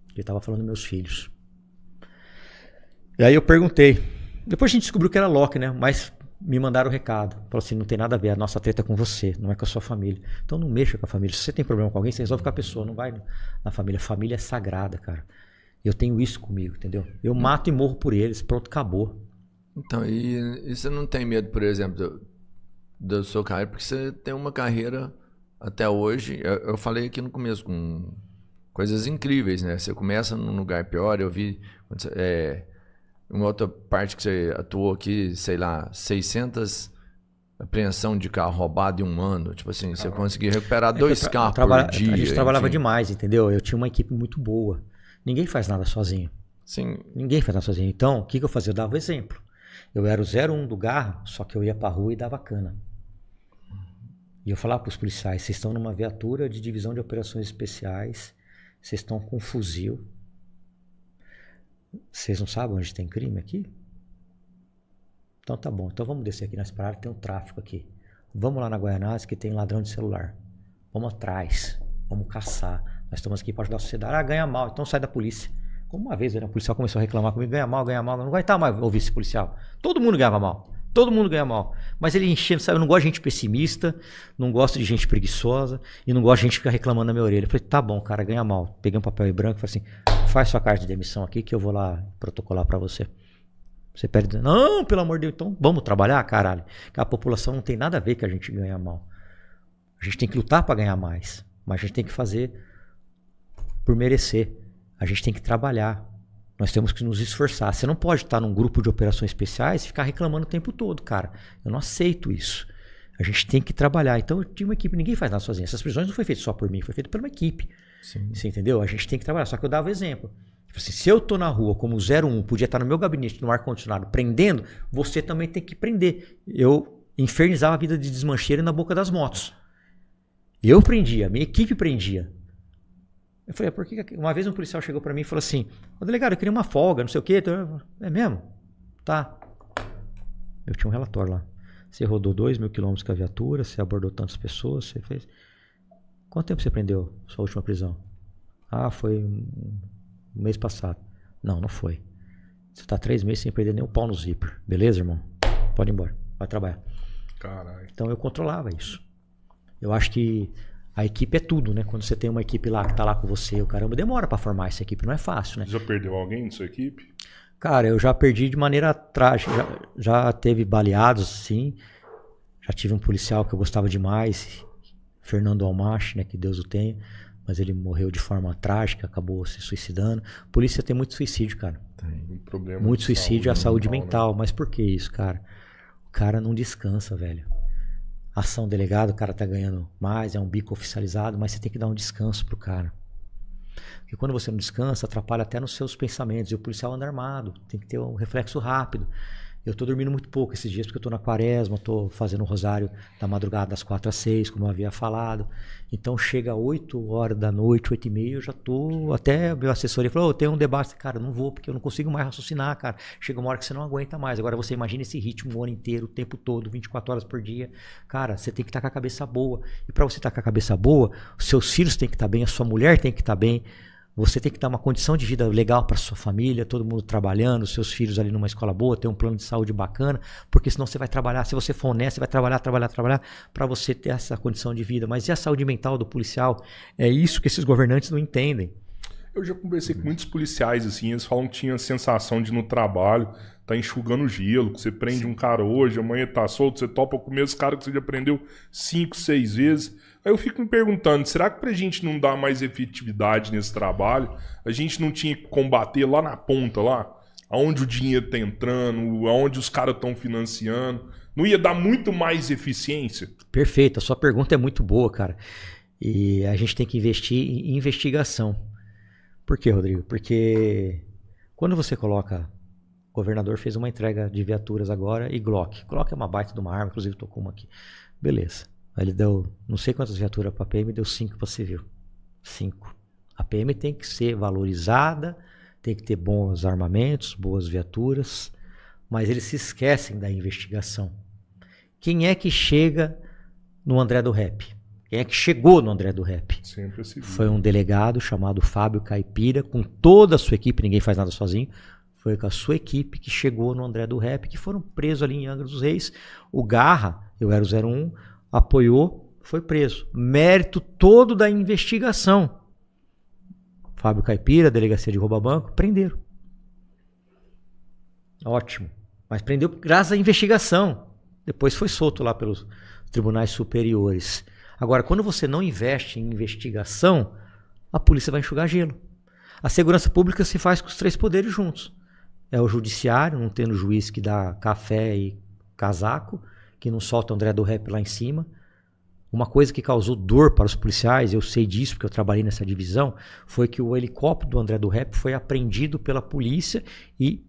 Ele estava falando dos meus filhos. E aí eu perguntei. Depois a gente descobriu que era Loki, né? Mas me mandaram o recado. Falou assim, não tem nada a ver, a nossa treta é com você, não é com a sua família. Então não mexa com a família. Se você tem problema com alguém, você resolve com a pessoa, não vai na família. Família é sagrada, cara. Eu tenho isso comigo, entendeu? Eu mato e morro por eles, pronto, acabou. Então, e você não tem medo, por exemplo, da sua carreira? Porque você tem uma carreira até hoje, eu falei aqui no começo, com coisas incríveis, né? Você começa num lugar pior, eu vi... uma outra parte que você atuou aqui, sei lá, 600 apreensão de carro roubado em um ano. Tipo assim, você conseguia recuperar 2 carros por dia. A gente trabalhava demais, entendeu? Eu tinha uma equipe muito boa. Ninguém faz nada sozinho. Sim. Ninguém faz nada sozinho. Então, o que eu fazia? Eu dava o exemplo. Eu era o 01 do Garra, só que eu ia pra rua e dava cana. E eu falava pros policiais, vocês estão numa viatura de divisão de operações especiais, vocês estão com um fuzil. Vocês não sabem onde tem crime aqui? Então tá bom, então vamos descer aqui nessa parada, tem um tráfico aqui. Vamos lá na Guaianazes que tem ladrão de celular. Vamos atrás, vamos caçar. Nós estamos aqui para ajudar a sociedade. Ganha mal, então sai da polícia. Como uma vez o policial começou a reclamar comigo, ganha mal, não vai estar mais ouvir esse policial. Todo mundo ganhava mal. Todo mundo ganha mal. Mas ele enchendo, sabe? Eu não gosto de gente pessimista, não gosto de gente preguiçosa e não gosto de gente ficar reclamando na minha orelha. Eu falei, tá bom, cara, ganha mal. Peguei um papel em branco e falei assim, faz sua carta de demissão aqui que eu vou lá protocolar pra você. Você pede, não, pelo amor de Deus, então vamos trabalhar, caralho. Que a população não tem nada a ver que a gente ganha mal. A gente tem que lutar pra ganhar mais. Mas a gente tem que fazer por merecer. A gente tem que trabalhar. Nós temos que nos esforçar. Você não pode estar num grupo de operações especiais e ficar reclamando o tempo todo, cara. Eu não aceito isso. A gente tem que trabalhar. Então, eu tinha uma equipe, ninguém faz nada sozinho. Essas prisões não foi feito só por mim, foi feito por uma equipe. Sim. Você entendeu? A gente tem que trabalhar. Só que eu dava exemplo. Assim, se eu tô na rua como 01, podia estar no meu gabinete, no ar-condicionado, prendendo, você também tem que prender. Eu infernizava a vida de desmancheiro na boca das motos. Eu prendia, minha equipe prendia. Eu falei, por que uma vez um policial chegou pra mim e falou assim, ô delegado, eu queria uma folga, não sei o quê. É mesmo? Tá. Eu tinha um relatório lá. Você rodou 2.000 quilômetros com a viatura, você abordou tantas pessoas, você fez... Quanto tempo você prendeu sua última prisão? Ah, foi um mês passado. Não, não foi. Você tá 3 meses sem perder nem um pau no zíper. Beleza, irmão? Pode ir embora. Vai trabalhar. Caralho. Então eu controlava isso. Eu acho que a equipe é tudo, né? Quando você tem uma equipe lá que tá lá com você, o caramba demora pra formar essa equipe, não é fácil, né? Você já perdeu alguém de sua equipe? Cara, eu já perdi de maneira trágica. Já teve baleados, sim. Já tive um policial que eu gostava demais, Fernando Almachi, né? Que Deus o tenha. Mas ele morreu de forma trágica, acabou se suicidando. Polícia tem muito suicídio, cara. Um problema Muito de suicídio é a saúde mental. né? Mas por que isso, cara? O cara não descansa, velho. Ação delegado, o cara tá ganhando mais, é um bico oficializado, mas você tem que dar um descanso pro cara. Porque quando você não descansa, atrapalha até nos seus pensamentos. E o policial anda armado, tem que ter um reflexo rápido. Eu tô dormindo muito pouco esses dias, porque eu tô na quaresma, tô fazendo o rosário da madrugada das 4 às 6, como eu havia falado. Então chega 8 horas da noite, 8h30, eu já tô... Até meu assessor falou, tem um debate. Cara, não vou, porque eu não consigo mais raciocinar, cara. Chega uma hora que você não aguenta mais. Agora você imagina esse ritmo o ano inteiro, o tempo todo, 24 horas por dia. Cara, você tem que estar com a cabeça boa. E para você estar com a cabeça boa, os seus filhos têm que estar bem, a sua mulher tem que estar bem. Você tem que dar uma condição de vida legal para sua família, todo mundo trabalhando, seus filhos ali numa escola boa, ter um plano de saúde bacana, porque senão você vai trabalhar, se você for honesto, você vai trabalhar para você ter essa condição de vida. Mas e a saúde mental do policial? É isso que esses governantes não entendem. Eu já conversei com muitos policiais, assim, eles falam que tinha a sensação de no trabalho tá enxugando gelo, que você prende um cara hoje, amanhã tá solto, você topa com o mesmo cara que você já prendeu 5, 6 vezes. Aí eu fico me perguntando, será que pra gente não dar mais efetividade nesse trabalho, a gente não tinha que combater lá na ponta, lá, aonde o dinheiro tá entrando, aonde os caras estão financiando, não ia dar muito mais eficiência? Perfeito, a sua pergunta é muito boa, cara. E a gente tem que investir em investigação. Por quê, Rodrigo? Porque quando você coloca... O governador fez uma entrega de viaturas agora e Glock. Glock é uma baita de uma arma, inclusive tô com uma aqui. Beleza. Aí ele deu não sei quantas viaturas para a PM, deu 5 para civil. 5. A PM tem que ser valorizada, tem que ter bons armamentos, boas viaturas, mas eles se esquecem da investigação. Quem é que chega no André do Rap? Quem é que chegou no André do Rap? Sempre civil. Foi um delegado chamado Fábio Caipira, com toda a sua equipe, ninguém faz nada sozinho. Foi com a sua equipe que chegou no André do Rap, que foram presos ali em Angra dos Reis. O Garra, eu era o 01, apoiou, foi preso. Mérito todo da investigação. Fábio Caipira, delegacia de roubo a banco, prenderam. Ótimo. Mas prendeu graças à investigação. Depois foi solto lá pelos tribunais superiores. Agora, quando você não investe em investigação, a polícia vai enxugar gelo. A segurança pública se faz com os 3 poderes juntos. É o judiciário, não tendo juiz que dá café e casaco, que não solta o André do Rap lá em cima. Uma coisa que causou dor para os policiais, eu sei disso porque eu trabalhei nessa divisão, foi que o helicóptero do André do Rap foi apreendido pela polícia e,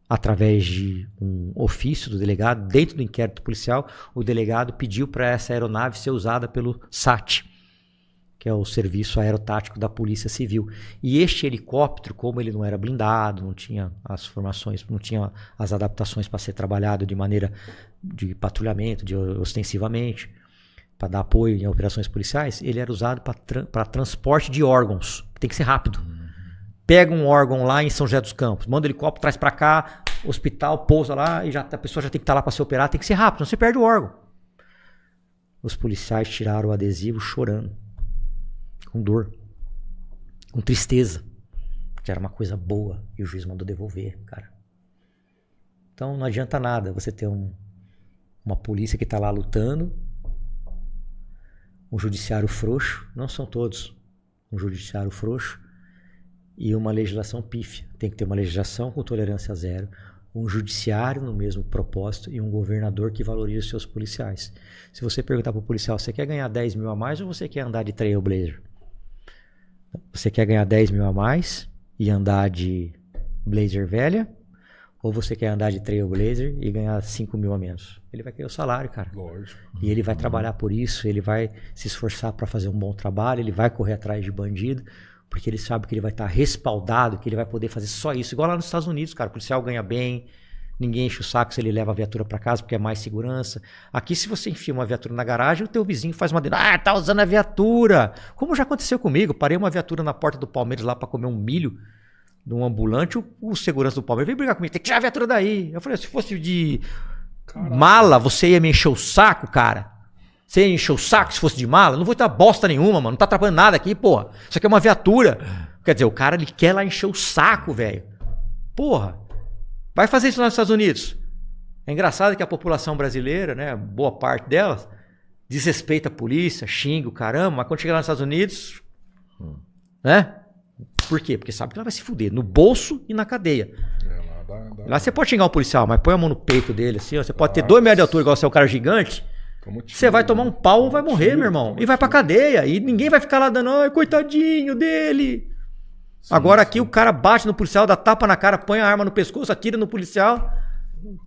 através de um ofício do delegado, dentro do inquérito policial, o delegado pediu para essa aeronave ser usada pelo SAT, que é o Serviço Aerotático da Polícia Civil. E este helicóptero, como ele não era blindado, não tinha as formações, não tinha as adaptações para ser trabalhado de maneira de patrulhamento, ostensivamente, para dar apoio em operações policiais, ele era usado para transporte de órgãos. Tem que ser rápido. Pega um órgão lá em São José dos Campos, manda o helicóptero, traz para cá, hospital, pousa lá, e a pessoa já tem que estar lá para ser operada, tem que ser rápido, senão você perde o órgão. Os policiais tiraram o adesivo chorando. Com dor, com tristeza, porque era uma coisa boa e o juiz mandou devolver, cara. Então não adianta nada você ter uma polícia que está lá lutando, um judiciário frouxo, não são todos, um judiciário frouxo, e uma legislação pífia. Tem que ter uma legislação com tolerância zero, um judiciário no mesmo propósito e um governador que valorize os seus policiais. Se você perguntar para o policial, você quer ganhar 10 mil a mais ou você quer andar de Trailblazer? Você quer ganhar 10 mil a mais e andar de Blazer velha? Ou você quer andar de Trailblazer e ganhar 5 mil a menos? Ele vai querer o salário, cara. Lógico. E ele vai trabalhar por isso, ele vai se esforçar para fazer um bom trabalho, ele vai correr atrás de bandido, porque ele sabe que ele vai estar respaldado, que ele vai poder fazer só isso. Igual lá nos Estados Unidos, cara, o policial ganha bem, ninguém enche o saco se ele leva a viatura para casa, porque é mais segurança. Aqui, se você enfia uma viatura na garagem, o teu vizinho faz uma denúncia. Ah, tá usando a viatura. Como já aconteceu comigo, parei uma viatura na porta do Palmeiras lá para comer um milho de um ambulante, o segurança do Palmeiras veio brigar comigo, tem que tirar a viatura daí. Eu falei, se fosse de mala, você ia me encher o saco, cara? Você ia encher o saco se fosse de mala? Não vou dar bosta nenhuma, mano. Não tá atrapalhando nada aqui, porra. Isso aqui é uma viatura. Quer dizer, o cara, ele quer lá encher o saco, velho. Porra. Vai fazer isso lá nos Estados Unidos. É engraçado que a população brasileira, né, boa parte delas, desrespeita a polícia, xinga o caramba, mas quando chega lá nos Estados Unidos, né? Por quê? Porque sabe que ela vai se fuder no bolso e na cadeia. Lá você pode xingar um policial, mas põe a mão no peito dele assim, ó. Você pode ter 2 metros de altura, igual você é um cara gigante. Você vai tomar um pau ou vai morrer, meu irmão. E vai pra cadeia. E ninguém vai ficar lá dando, ai, coitadinho dele. Sim, agora aqui o cara bate no policial, dá tapa na cara, põe a arma no pescoço, atira no policial.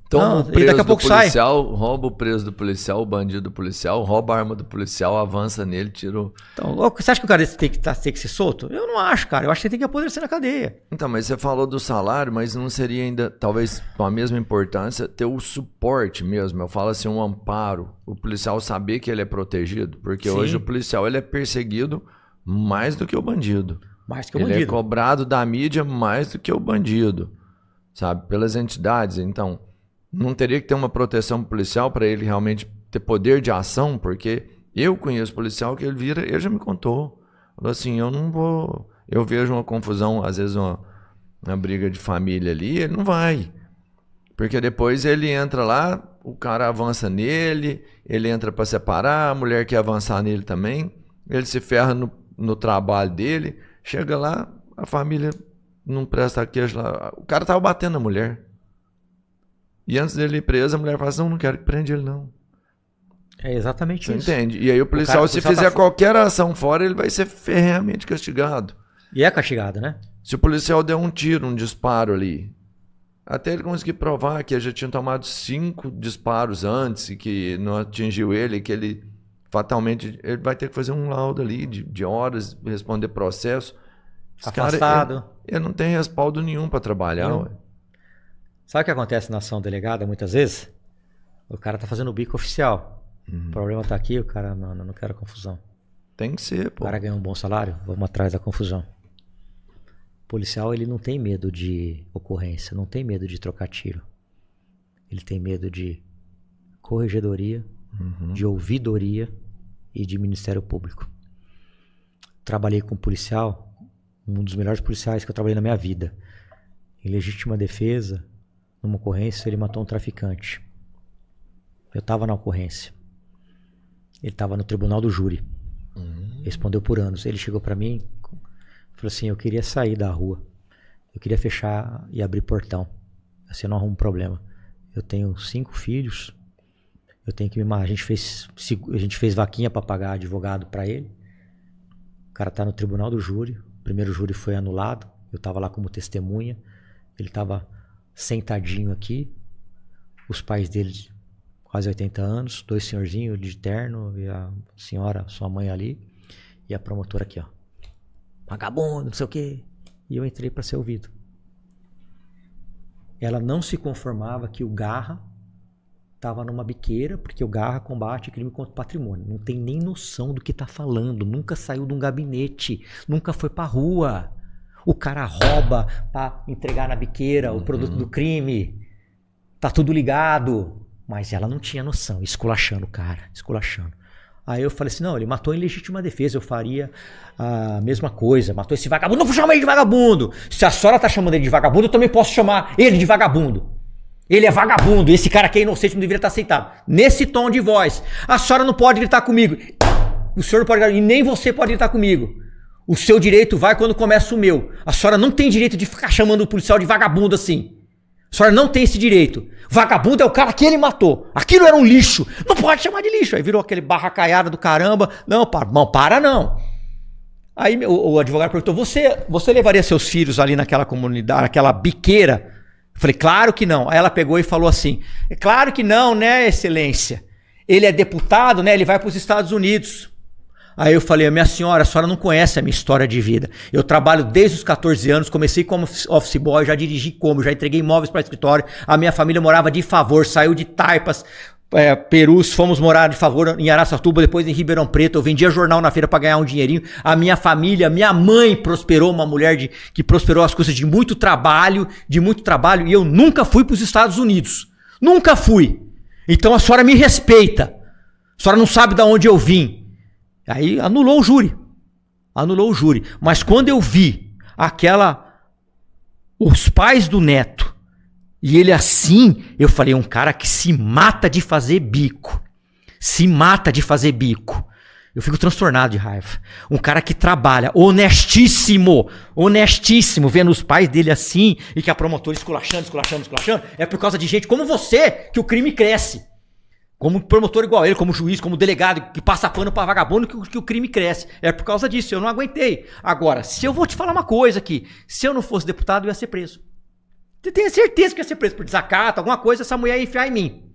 Toma o preso e daqui a pouco do policial, rouba o preso do policial, o bandido do policial, rouba a arma do policial, avança nele, tira o... Então, você acha que o cara tem que ser solto? Eu não acho, cara. Eu acho que ele tem que apodrecer na cadeia. Então, mas você falou do salário, mas não seria ainda, talvez com a mesma importância, ter o suporte mesmo. Eu falo assim, um amparo. O policial saber que ele é protegido. Porque hoje o policial ele é perseguido mais do que o bandido. Mais que o bandido. Ele é cobrado da mídia mais do que o bandido. Sabe? Pelas entidades. Então, não teria que ter uma proteção policial para ele realmente ter poder de ação, porque eu conheço policial que ele já me contou. Falou assim, eu não vou... Eu vejo uma confusão, às vezes uma briga de família ali, ele não vai. Porque depois ele entra lá, o cara avança nele, ele entra para separar, a mulher quer avançar nele também, ele se ferra no trabalho dele, chega lá, a família... não presta queijo lá. O cara tava batendo na mulher. E antes dele ir preso, a mulher fala assim, não quero que prenda ele, não. É exatamente Você isso. entende? E aí o policial, se fizer qualquer ação fora, ele vai ser ferrenhamente castigado. E é castigado, né? Se o policial der um tiro, um disparo ali, até ele conseguir provar que ele já tinha tomado 5 disparos antes e que não atingiu ele, que ele fatalmente... Ele vai ter que fazer um laudo ali de horas, responder processo. Afastado. Ele não tem respaldo nenhum para trabalhar. Sabe o que acontece na ação delegada muitas vezes? O cara tá fazendo o bico oficial. O problema tá aqui, o cara não quer confusão. Tem que ser, pô. O cara ganha um bom salário, vamos atrás da confusão. O policial, ele não tem medo de ocorrência, não tem medo de trocar tiro. Ele tem medo de corregedoria, de ouvidoria e de Ministério Público. Trabalhei com um policial, um dos melhores policiais que eu trabalhei na minha vida. Em legítima defesa, numa ocorrência, ele matou um traficante. Eu estava na ocorrência. Ele estava no tribunal do júri. Respondeu por anos. Ele chegou para mim, falou assim, eu queria sair da rua. Eu queria fechar e abrir portão. Assim eu não arrumo problema. Eu tenho 5 filhos. Eu tenho que a gente fez vaquinha para pagar advogado para ele. O cara tá no tribunal do júri. O primeiro júri foi anulado. Eu estava lá como testemunha. Ele estava sentadinho aqui. Os pais dele, quase 80 anos. 2 senhorzinhos de terno. E a senhora, sua mãe ali. E a promotora aqui, ó. Vagabundo, não sei o quê. E eu entrei para ser ouvido. Ela não se conformava que o Garra estava numa biqueira, porque o Garra combate crime contra o patrimônio. Não tem nem noção do que tá falando. Nunca saiu de um gabinete. Nunca foi pra rua. O cara rouba para entregar na biqueira o produto do crime. Tá tudo ligado. Mas ela não tinha noção. Esculachando o cara. Esculachando. Aí eu falei assim, não, ele matou em legítima defesa. Eu faria a mesma coisa. Matou esse vagabundo. Não vou chamar ele de vagabundo. Se a senhora tá chamando ele de vagabundo, eu também posso chamar ele de vagabundo. Ele é vagabundo. Esse cara que é inocente não deveria estar aceitado. Nesse tom de voz. A senhora não pode gritar comigo. O senhor não pode gritar. E nem você pode gritar comigo. O seu direito vai quando começa o meu. A senhora não tem direito de ficar chamando o policial de vagabundo assim. A senhora não tem esse direito. Vagabundo é o cara que ele matou. Aquilo era um lixo. Não pode chamar de lixo. Aí virou aquele barracaiada do caramba. Não, para não. Aí o advogado perguntou, você levaria seus filhos ali naquela comunidade, naquela biqueira? Eu falei, claro que não. Aí ela pegou e falou assim, é claro que não, né, excelência? Ele é deputado, né? Ele vai para os Estados Unidos. Aí eu falei, minha senhora, a senhora não conhece a minha história de vida. Eu trabalho desde os 14 anos, comecei como office boy, já dirigi como, já entreguei imóveis para escritório. A minha família morava de favor, saiu de Taipas, Perus, fomos morar de favor em Araçatuba, depois em Ribeirão Preto. Eu vendia jornal na feira para ganhar um dinheirinho. A minha família, minha mãe prosperou, uma mulher que prosperou as coisas de muito trabalho, e eu nunca fui para os Estados Unidos. Nunca fui. Então a senhora me respeita. A senhora não sabe de onde eu vim. Aí anulou o júri. Mas quando eu vi os pais do neto, e ele assim, eu falei, um cara que se mata de fazer bico. Eu fico transtornado de raiva. Um cara que trabalha, honestíssimo, vendo os pais dele assim, e que a promotora esculachando, é por causa de gente como você que o crime cresce. Como promotor igual ele, como juiz, como delegado, que passa pano pra vagabundo, que o crime cresce. É por causa disso, eu não aguentei. Agora, se eu vou te falar uma coisa aqui, se eu não fosse deputado, eu ia ser preso. Você tem certeza que ia ser preso por desacato, alguma coisa, essa mulher ia enfiar em mim.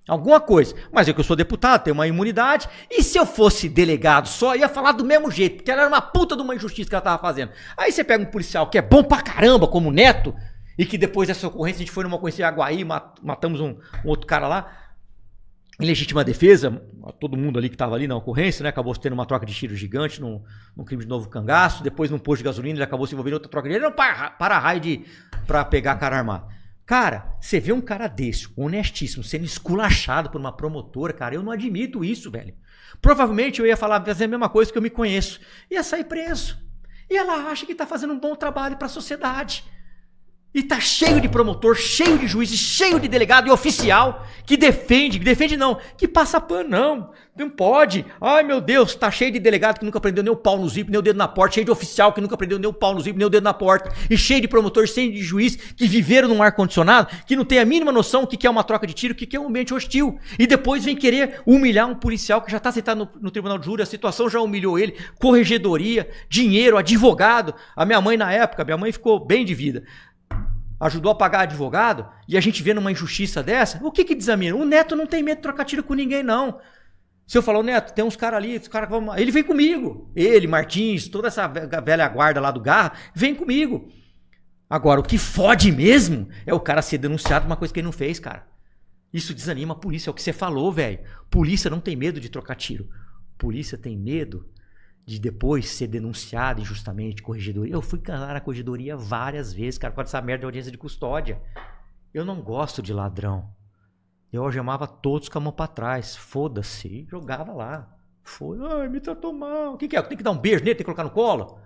Alguma coisa. Mas eu que eu sou deputado, tenho uma imunidade, e se eu fosse delegado só, ia falar do mesmo jeito, porque ela era uma puta de uma injustiça que ela tava fazendo. Aí você pega um policial que é bom pra caramba, como o Neto, e que depois dessa ocorrência, a gente foi numa ocorrência em Aguaí, matamos um outro cara lá, em legítima defesa, todo mundo ali que estava ali na ocorrência, né? Acabou tendo uma troca de tiro gigante num crime de novo cangaço. Depois, num posto de gasolina, ele acabou se envolvendo em outra troca de tiro. Ele não para-raio pra pegar cara armado. Cara, você vê um cara desse, honestíssimo, sendo esculachado por uma promotora, cara, eu não admito isso, velho. Provavelmente eu ia fazer a mesma coisa que eu me conheço. Ia sair preso. E ela acha que tá fazendo um bom trabalho pra sociedade. E tá cheio de promotor, cheio de juiz, cheio de delegado e oficial que defende não, que passa pano, não pode. Ai meu Deus, tá cheio de delegado que nunca prendeu nem o pau no zíper, nem o dedo na porta, cheio de oficial que nunca prendeu nem o pau no zíper, nem o dedo na porta, e cheio de promotor, cheio de juiz que viveram num ar-condicionado, que não tem a mínima noção do que é uma troca de tiro, o que é um ambiente hostil. E depois vem querer humilhar um policial que já tá sentado no tribunal de júri, a situação já humilhou ele, corregedoria, dinheiro, advogado. A minha mãe na época, ficou bem de vida. Ajudou a pagar advogado, e a gente vê numa injustiça dessa, o que desamina? O Neto não tem medo de trocar tiro com ninguém, não. Se eu falar, o Neto, tem uns caras ali, ele vem comigo. Ele, Martins, toda essa velha guarda lá do Garra, vem comigo. Agora, o que fode mesmo é o cara ser denunciado por uma coisa que ele não fez, cara. Isso desanima a polícia, é o que você falou, velho. Polícia não tem medo de trocar tiro. Polícia tem medo de depois ser denunciado injustamente, corregedoria. Eu fui calar na corregedoria várias vezes, cara, com essa merda de audiência de custódia. Eu não gosto de ladrão. Eu algemava todos com a mão pra trás. Foda-se. Jogava lá. Ai, me tratou mal. O que é? Tem que dar um beijo nele, tem que colocar no colo?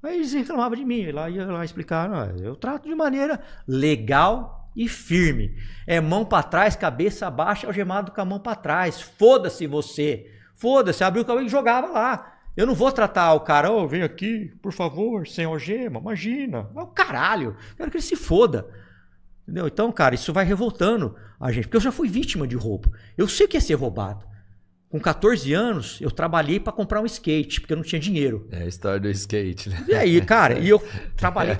Aí eles reclamavam de mim. Ia lá explicar. Eu trato de maneira legal e firme. É mão pra trás, cabeça baixa, algemado com a mão pra trás. Foda-se você. Foda-se. Abriu o cabelo e jogava lá. Eu não vou tratar o cara, vem aqui, por favor, sem algema, imagina. É o caralho, quero que ele se foda. Entendeu? Então, cara, isso vai revoltando a gente, porque eu já fui vítima de roubo. Eu sei que é ser roubado. Com 14 anos, eu trabalhei pra comprar um skate, porque eu não tinha dinheiro. É a história do skate, né? E aí, cara, e eu trabalhei,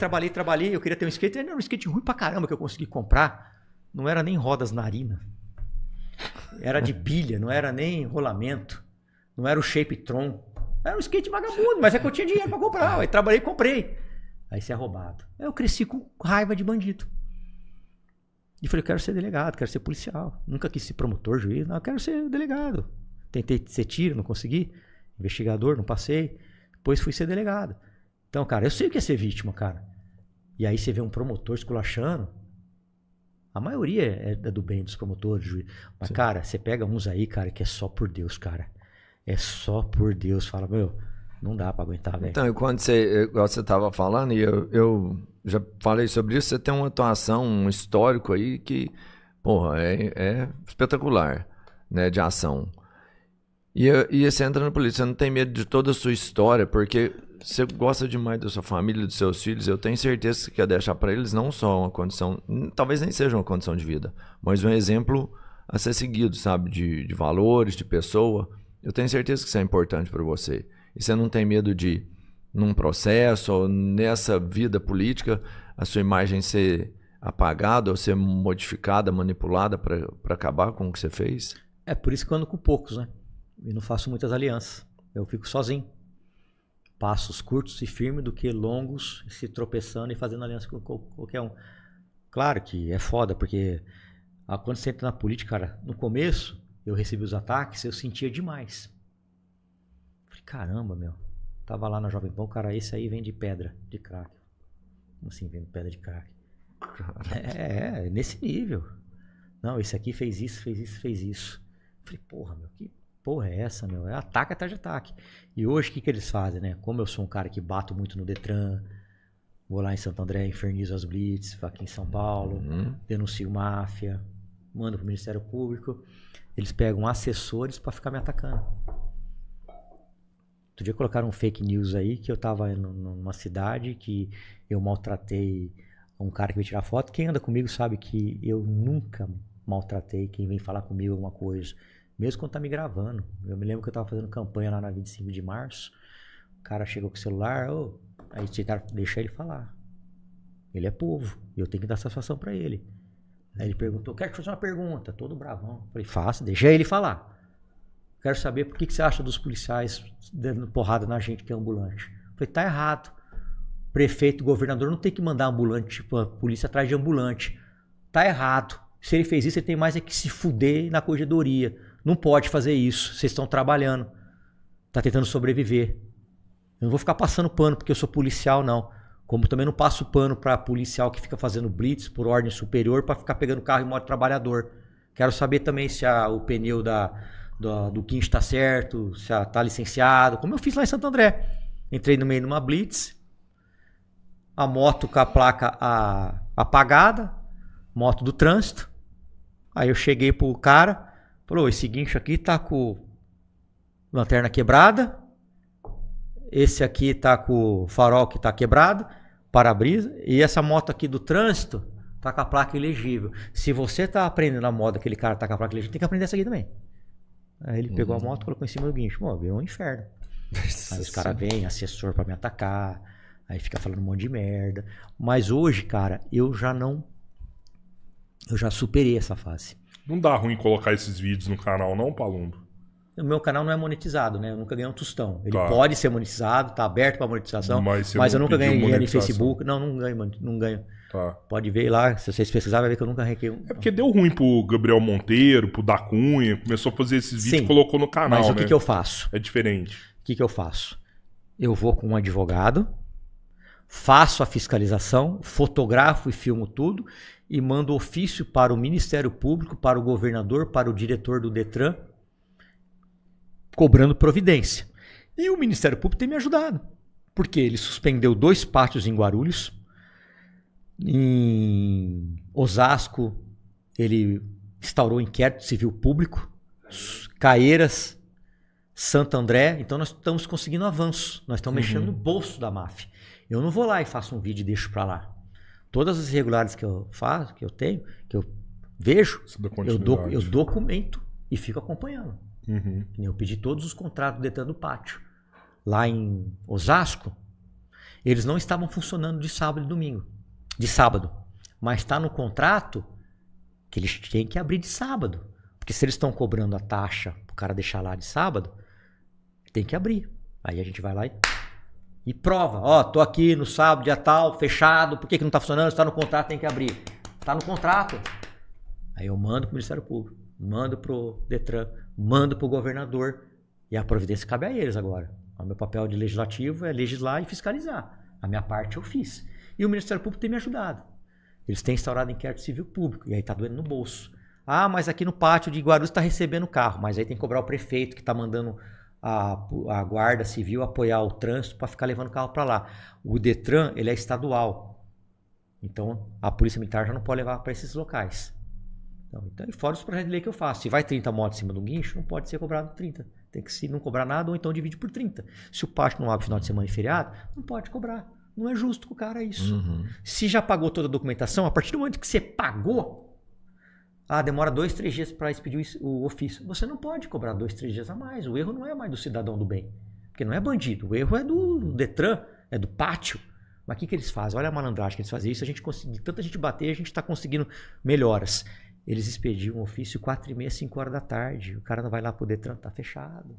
eu queria ter um skate, era um skate ruim pra caramba que eu consegui comprar. Não era nem rodas narina. Era de pilha, não era nem rolamento. Não era o Shape Tron. Era um skate vagabundo, mas é que eu tinha dinheiro pra comprar. Aí trabalhei e comprei. Aí você é roubado. Aí eu cresci com raiva de bandido. E falei, eu quero ser delegado, quero ser policial. Nunca quis ser promotor, juiz. Não, eu quero ser delegado. Tentei ser tiro, não consegui. Investigador, não passei. Depois fui ser delegado. Então, cara, eu sei o que é ser vítima, cara. E aí você vê um promotor esculachando. A maioria é do bem dos promotores, juiz. Mas, sim, cara, você pega uns aí, cara, que é só por Deus, cara. É só por Deus. Fala, não dá pra aguentar, velho. Então, quando você tava falando, e eu já falei sobre isso, você tem uma atuação, um histórico aí que, porra, é espetacular, né, de ação. E você entra na polícia, você não tem medo de toda a sua história, porque você gosta demais da sua família, dos seus filhos, eu tenho certeza que você quer deixar para eles não só uma condição, talvez nem seja uma condição de vida, mas um exemplo a ser seguido, sabe? De valores, de pessoa. Eu tenho certeza que isso é importante para você. E você não tem medo de, num processo ou nessa vida política, a sua imagem ser apagada ou ser modificada, manipulada para acabar com o que você fez? É por isso que eu ando com poucos, né? E não faço muitas alianças. Eu fico sozinho. Passos curtos e firmes do que longos, se tropeçando e fazendo aliança com qualquer um. Claro que é foda, porque quando você entra na política, cara, no começo eu recebi os ataques, eu sentia demais. Falei, caramba, meu. Tava lá na Jovem Pan, o cara, esse aí vende pedra de crack. Como assim, vende pedra de crack? Nesse nível. Não, esse aqui fez isso, fez isso, fez isso. Falei, porra, meu, que porra é essa, meu? É ataque atrás de ataque. E hoje, o que eles fazem, né? Como eu sou um cara que bato muito no Detran, vou lá em Santo André, infernizo as blitz, aqui em São Paulo, denuncio máfia, mando pro Ministério Público, eles pegam assessores pra ficar me atacando. Outro dia colocaram um fake news aí, que eu tava numa cidade, que eu maltratei um cara que veio tirar foto. Quem anda comigo sabe que eu nunca maltratei quem vem falar comigo alguma coisa, mesmo quando tá me gravando. Eu me lembro que eu tava fazendo campanha lá na 25 de março, o cara chegou com o celular, aí tentaram deixar ele falar. Ele é povo, e eu tenho que dar satisfação pra ele. Aí ele perguntou, quero te fazer uma pergunta, todo bravão. Falei, faça, deixa ele falar. Quero saber por que você acha dos policiais dando porrada na gente que é ambulante. Falei, tá errado. Prefeito, governador não tem que mandar ambulante, tipo, a polícia atrás de ambulante. Tá errado. Se ele fez isso, ele tem mais é que se fuder na corregedoria. Não pode fazer isso. Vocês estão trabalhando. Tá tentando sobreviver. Eu não vou ficar passando pano porque eu sou policial, não. Como também não passo pano pra policial que fica fazendo blitz por ordem superior pra ficar pegando carro e moto trabalhador. Quero saber também se o pneu do guincho tá certo, se tá licenciado. Como eu fiz lá em Santo André. Entrei no meio de uma blitz. A moto com a placa apagada. Moto do trânsito. Aí eu cheguei pro cara. Falou, esse guincho aqui tá com lanterna quebrada. Esse aqui tá com o farol que tá quebrado. Para-brisa. E essa moto aqui do trânsito tá com a placa ilegível. Se você tá aprendendo a moda, aquele cara tá com a placa ilegível, tem que aprender essa aqui também. Aí ele pegou a moto e colocou em cima do guincho. Pô, virou um inferno. Aí os caras vêm, assessor pra me atacar. Aí fica falando um monte de merda. Mas hoje, cara, eu já superei essa fase. Não dá ruim colocar esses vídeos no canal, não, Palumbo? O meu canal não é monetizado, né? Eu nunca ganhei um tostão. Ele pode ser monetizado, tá aberto pra monetização. Mas eu nunca ganhei dinheiro em Facebook. Não ganho, mano. Não ganho. Tá. Pode ver lá, se vocês pesquisarem, vai ver que eu nunca arranquei um. É porque deu ruim pro Gabriel Monteiro, pro Da Cunha, começou a fazer esses vídeos e colocou no canal, mas o né? que eu faço? É diferente. O que eu faço? Eu vou com um advogado, faço a fiscalização, fotografo e filmo tudo e mando ofício para o Ministério Público, para o governador, para o diretor do Detran, cobrando providência. E o Ministério Público tem me ajudado, porque ele suspendeu 2 pátios em Guarulhos, em Osasco ele instaurou inquérito civil público, Caieiras, Santo André, então nós estamos conseguindo avanços, nós estamos mexendo no bolso da máfia. Eu não vou lá e faço um vídeo e deixo pra lá. Todas as irregularidades que eu faço, que eu tenho, que eu vejo, eu documento e fico acompanhando. Eu pedi todos os contratos do Detran do Pátio. Lá em Osasco, eles não estavam funcionando de sábado e domingo. De sábado. Mas está no contrato que eles têm que abrir de sábado. Porque se eles estão cobrando a taxa pro cara deixar lá de sábado, tem que abrir. Aí a gente vai lá e prova. Ó, tô aqui no sábado, dia tal, fechado. Por que não tá funcionando? Se tá no contrato, tem que abrir. Tá no contrato. Aí eu mando pro Ministério Público, mando pro Detran, mando pro governador. E a providência cabe a eles agora. O meu papel de legislativo é legislar e fiscalizar. A minha parte eu fiz. E o Ministério Público tem me ajudado. Eles têm instaurado inquérito civil público. E aí tá doendo no bolso. Ah, mas aqui no pátio de Guarulhos está recebendo carro. Mas aí tem que cobrar o prefeito que está mandando a Guarda Civil apoiar o trânsito para ficar levando carro para lá. O Detran, ele é estadual. Então, a Polícia Militar já não pode levar para esses locais. Não, então, e fora os projetos de lei que eu faço. Se vai 30 motos em cima do guincho, não pode ser cobrado 30. Tem que, se não cobrar nada, ou então divide por 30. Se o pátio não abre final de semana e feriado, não pode cobrar. Não é justo com o cara isso. Se já pagou toda a documentação, a partir do momento que você pagou, demora 2, 3 dias para expedir o ofício. Você não pode cobrar 2, 3 dias a mais. O erro não é mais do cidadão do bem. Porque não é bandido. O erro é do Detran, é do pátio. Mas o que eles fazem? Olha a malandragem que eles fazem. Isso a gente conseguiu. Tanta gente bater, a gente está conseguindo melhoras. Eles expediam um ofício 4h30, 5 horas da tarde. O cara não vai lá pro Detran, tá fechado.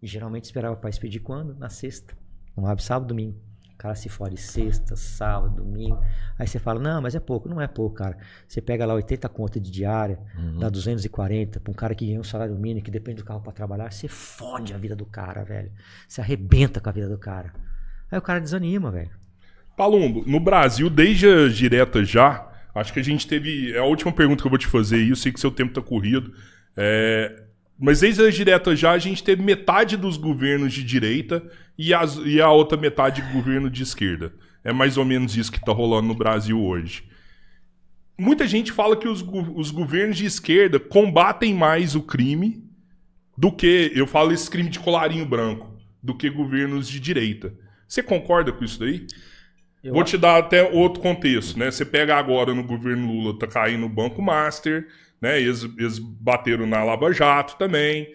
E geralmente esperava para expedir quando? Na sexta. Não abre sábado, domingo. O cara se fode sexta, sábado, domingo. Aí você fala, não, mas é pouco. Não é pouco, cara. Você pega lá 80 contas de diária, dá 240 para um cara que ganha um salário mínimo, que depende do carro para trabalhar. Você fode a vida do cara, velho. Você arrebenta com a vida do cara. Aí o cara desanima, velho. Palumbo, no Brasil, desde a direta já, acho que a gente teve... É a última pergunta que eu vou te fazer aí, eu sei que seu tempo tá corrido. Mas desde a direta já, a gente teve metade dos governos de direita e a outra metade de governo de esquerda. É mais ou menos isso que tá rolando no Brasil hoje. Muita gente fala que os governos de esquerda combatem mais o crime do que... Eu falo esse crime de colarinho branco, do que governos de direita. Você concorda com isso daí? Vou te dar até outro contexto, né? Você pega agora no governo Lula, tá caindo o Banco Master, né? Eles bateram na Lava Jato também.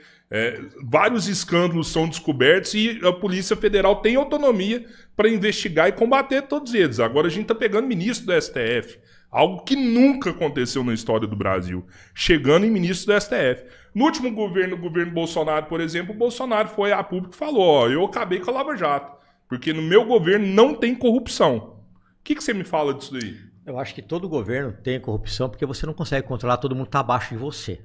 Vários escândalos são descobertos e a Polícia Federal tem autonomia para investigar e combater todos eles. Agora a gente tá pegando ministro do STF, algo que nunca aconteceu na história do Brasil, chegando em ministro do STF. No último governo, o governo Bolsonaro, por exemplo, o Bolsonaro foi a público e falou, eu acabei com a Lava Jato. Porque no meu governo não tem corrupção. O que você me fala disso daí? Eu acho que todo governo tem corrupção porque você não consegue controlar, todo mundo está abaixo de você.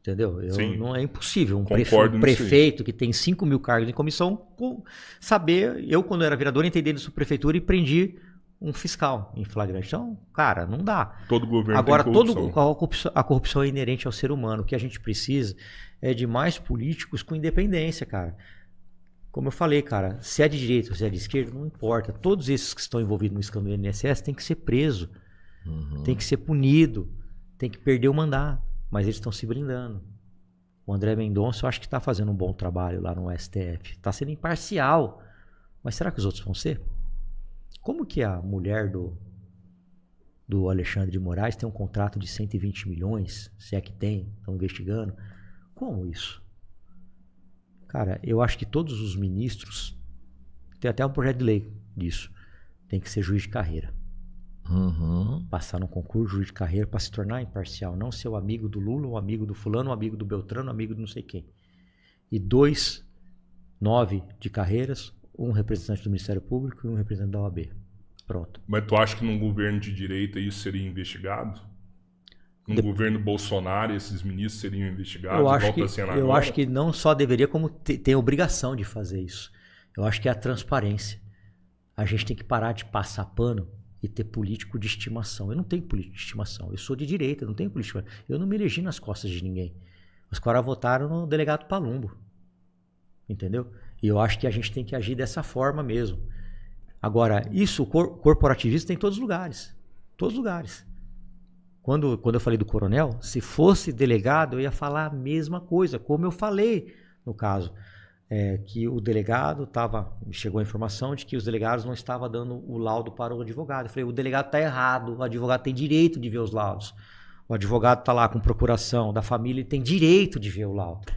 Entendeu? Não é impossível. Um prefeito que tem 5 mil cargos em comissão saber... Eu, quando era vereador, entrei dentro da prefeitura e prendi um fiscal em flagrante. Então, cara, não dá. Todo governo Agora, tem corrupção. A corrupção é inerente ao ser humano. O que a gente precisa é de mais políticos com independência, cara. Como eu falei, cara, se é de direita ou se é de esquerda, não importa. Todos esses que estão envolvidos no escândalo do INSS têm que ser preso, tem que ser punido, tem que perder o mandato. Mas eles estão se blindando. O André Mendonça, eu acho que está fazendo um bom trabalho lá no STF. Está sendo imparcial. Mas será que os outros vão ser? Como que a mulher do Alexandre de Moraes tem um contrato de 120 milhões? Se é que tem, estão investigando. Como isso? Cara, eu acho que todos os ministros, tem até um projeto de lei disso, tem que ser juiz de carreira. Passar no concurso, juiz de carreira, para se tornar imparcial. Não ser o amigo do Lula, o amigo do fulano, o amigo do Beltrano, o amigo do não sei quem. E 2, 9 de carreiras, um representante do Ministério Público e um representante da OAB. Pronto. Mas tu acha que num governo de direita isso seria investigado? No governo Bolsonaro, esses ministros seriam investigados? Eu acho que não só deveria, como tem obrigação de fazer isso. Eu acho que é a transparência. A gente tem que parar de passar pano e ter político de estimação. Eu não tenho político de estimação. Eu sou de direita, eu não tenho político. Eu não me elegi nas costas de ninguém. Os caras votaram no delegado Palumbo. Entendeu? E eu acho que a gente tem que agir dessa forma mesmo. Agora, isso, o corporativismo tem em todos os lugares. Todos os lugares. Quando eu falei do coronel, se fosse delegado, eu ia falar a mesma coisa, como eu falei no caso. Que o delegado chegou a informação de que os delegados não estavam dando o laudo para o advogado. Eu falei, o delegado está errado, o advogado tem direito de ver os laudos. O advogado está lá com procuração da família e tem direito de ver o laudo.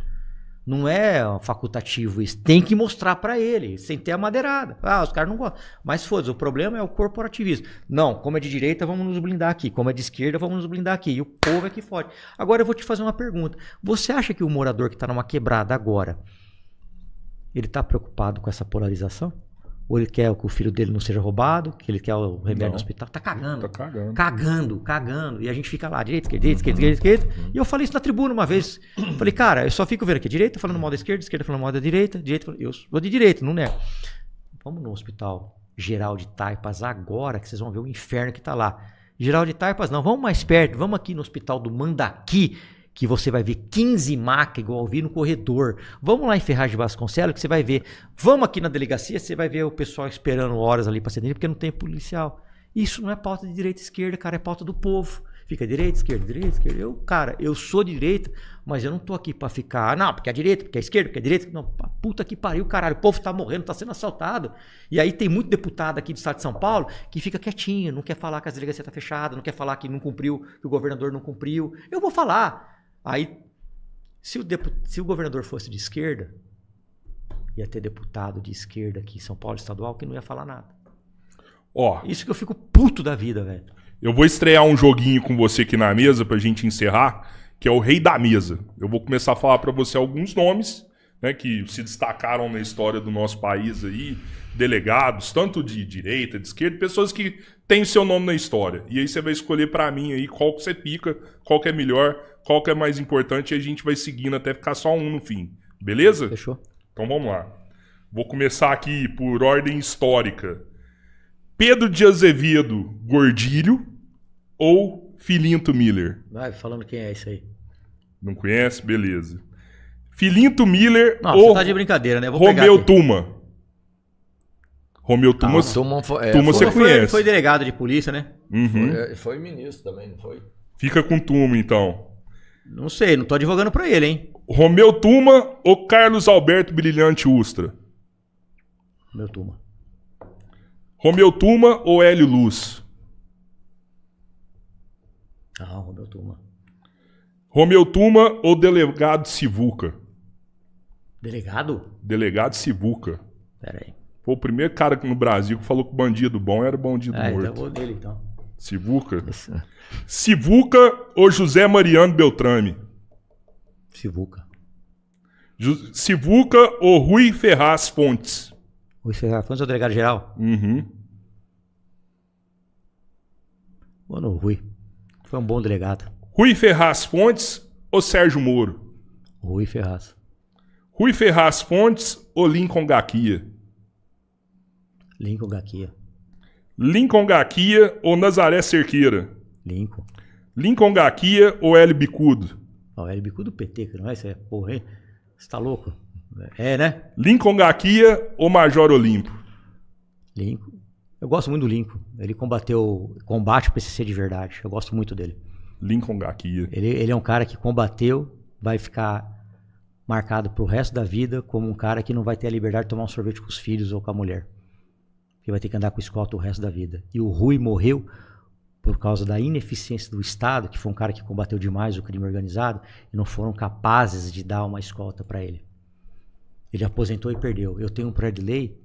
Não é facultativo isso, tem que mostrar para ele, sem ter a madeirada. Os caras não gostam. Mas foda-se, o problema é o corporativismo. Não, como é de direita, vamos nos blindar aqui. Como é de esquerda, vamos nos blindar aqui. E o povo é que fode. Agora eu vou te fazer uma pergunta. Você acha que o morador que está numa quebrada agora, ele está preocupado com essa polarização? Ou ele quer que o filho dele não seja roubado, que ele quer o remédio no hospital? Tá cagando. Cagando. E a gente fica lá, direita, esquerda. E eu falei isso na tribuna uma vez. Falei, cara, eu só fico vendo aqui, direita falando mal da esquerda falando mal da direita falando... Eu vou de direita, não nego. Vamos no Hospital Geral de Taipas agora, que vocês vão ver o inferno que tá lá. Geral de Taipas não, vamos mais perto, vamos aqui no Hospital do Mandaqui, que você vai ver 15 macas igual eu vi no corredor. Vamos lá em Ferraz de Vasconcelos, que você vai ver. Vamos aqui na delegacia, você vai ver o pessoal esperando horas ali para ser atendido, porque não tem policial. Isso não é pauta de direita e esquerda, cara, é pauta do povo. Fica direita, esquerda, direita, esquerda. Cara, eu sou de direita, mas eu não tô aqui pra ficar, não, porque é direita, porque é esquerda, porque é direita. Não, puta que pariu, caralho, o povo tá morrendo, tá sendo assaltado. E aí tem muito deputado aqui do estado de São Paulo que fica quietinho, não quer falar que as delegacias tá fechada, não quer falar que não cumpriu, que o governador não cumpriu. Eu vou falar. Aí, se o governador fosse de esquerda, ia ter deputado de esquerda aqui em São Paulo estadual que não ia falar nada. Ó, Isso que eu fico puto da vida, velho. eu vou estrear um joguinho com você aqui na mesa pra gente encerrar, que é o Rei da Mesa. Eu vou começar a falar pra você alguns nomes, né, que se destacaram na história do nosso país aí, delegados, tanto de direita, de esquerda, pessoas que têm o seu nome na história. E aí você vai escolher pra mim aí qual que você pica, qual que é melhor, qual que é mais importante, e a gente vai seguindo até ficar só um no fim. Beleza? Fechou? Então vamos lá. Vou começar aqui por ordem histórica. Pedro de Azevedo Gordilho ou Filinto Miller? Vai falando quem é isso aí. Não conhece? Beleza. Filinto Miller Não, ou você tá de brincadeira, né? Eu vou pegar Romeu aqui. Tuma? Romeu Tuma, Tuma Tuma você conhece. Foi delegado de polícia, né? Uhum. foi ministro também, não foi? Fica com Tuma, então. Não sei, não tô advogando pra ele, hein? Romeu Tuma ou Carlos Alberto Brilhante Ustra? Meu turma. Romeu Tuma ou Hélio Luz? Ah, meu turma. Romeu Tuma ou Delegado Sivuca? Delegado? Delegado Sivuca. Pera aí. Foi o primeiro cara no Brasil que falou que o bandido bom era bandido Então morto. eu vou nele, então. Sivuca? Sivuca ou José Mariano Beltrame? Sivuca. Sivuca ou Rui Ferraz Fontes? Rui Ferraz Fontes é o delegado geral? Uhum. Vou no Rui. Foi um bom delegado. Rui Ferraz Fontes ou Sérgio Moro? Rui Ferraz. Rui Ferraz Fontes ou Lincoln Gaquia? Lincoln Gaquia. Lincoln Gaquia ou Nazaré Cerqueira? Lincoln. Lincoln Gaquia ou Hélio Bicudo? Ó, é bico do PT, que não é? Isso é porra, hein? Você tá louco? É, né? Lincoln Gaquia ou Major Olimpo? Lincoln. Eu gosto muito do Lincoln. Ele combate o PCC de verdade. Eu gosto muito dele. Lincoln Gaquia. Ele é um cara que combateu, vai ficar marcado pro resto da vida como um cara que não vai ter a liberdade de tomar um sorvete com os filhos ou com a mulher. Que vai ter que andar com escolta o resto da vida. E o Rui morreu por causa da ineficiência do Estado, que foi um cara que combateu demais o crime organizado, e não foram capazes de dar uma escolta para ele. Ele aposentou e perdeu. Eu tenho um projeto de lei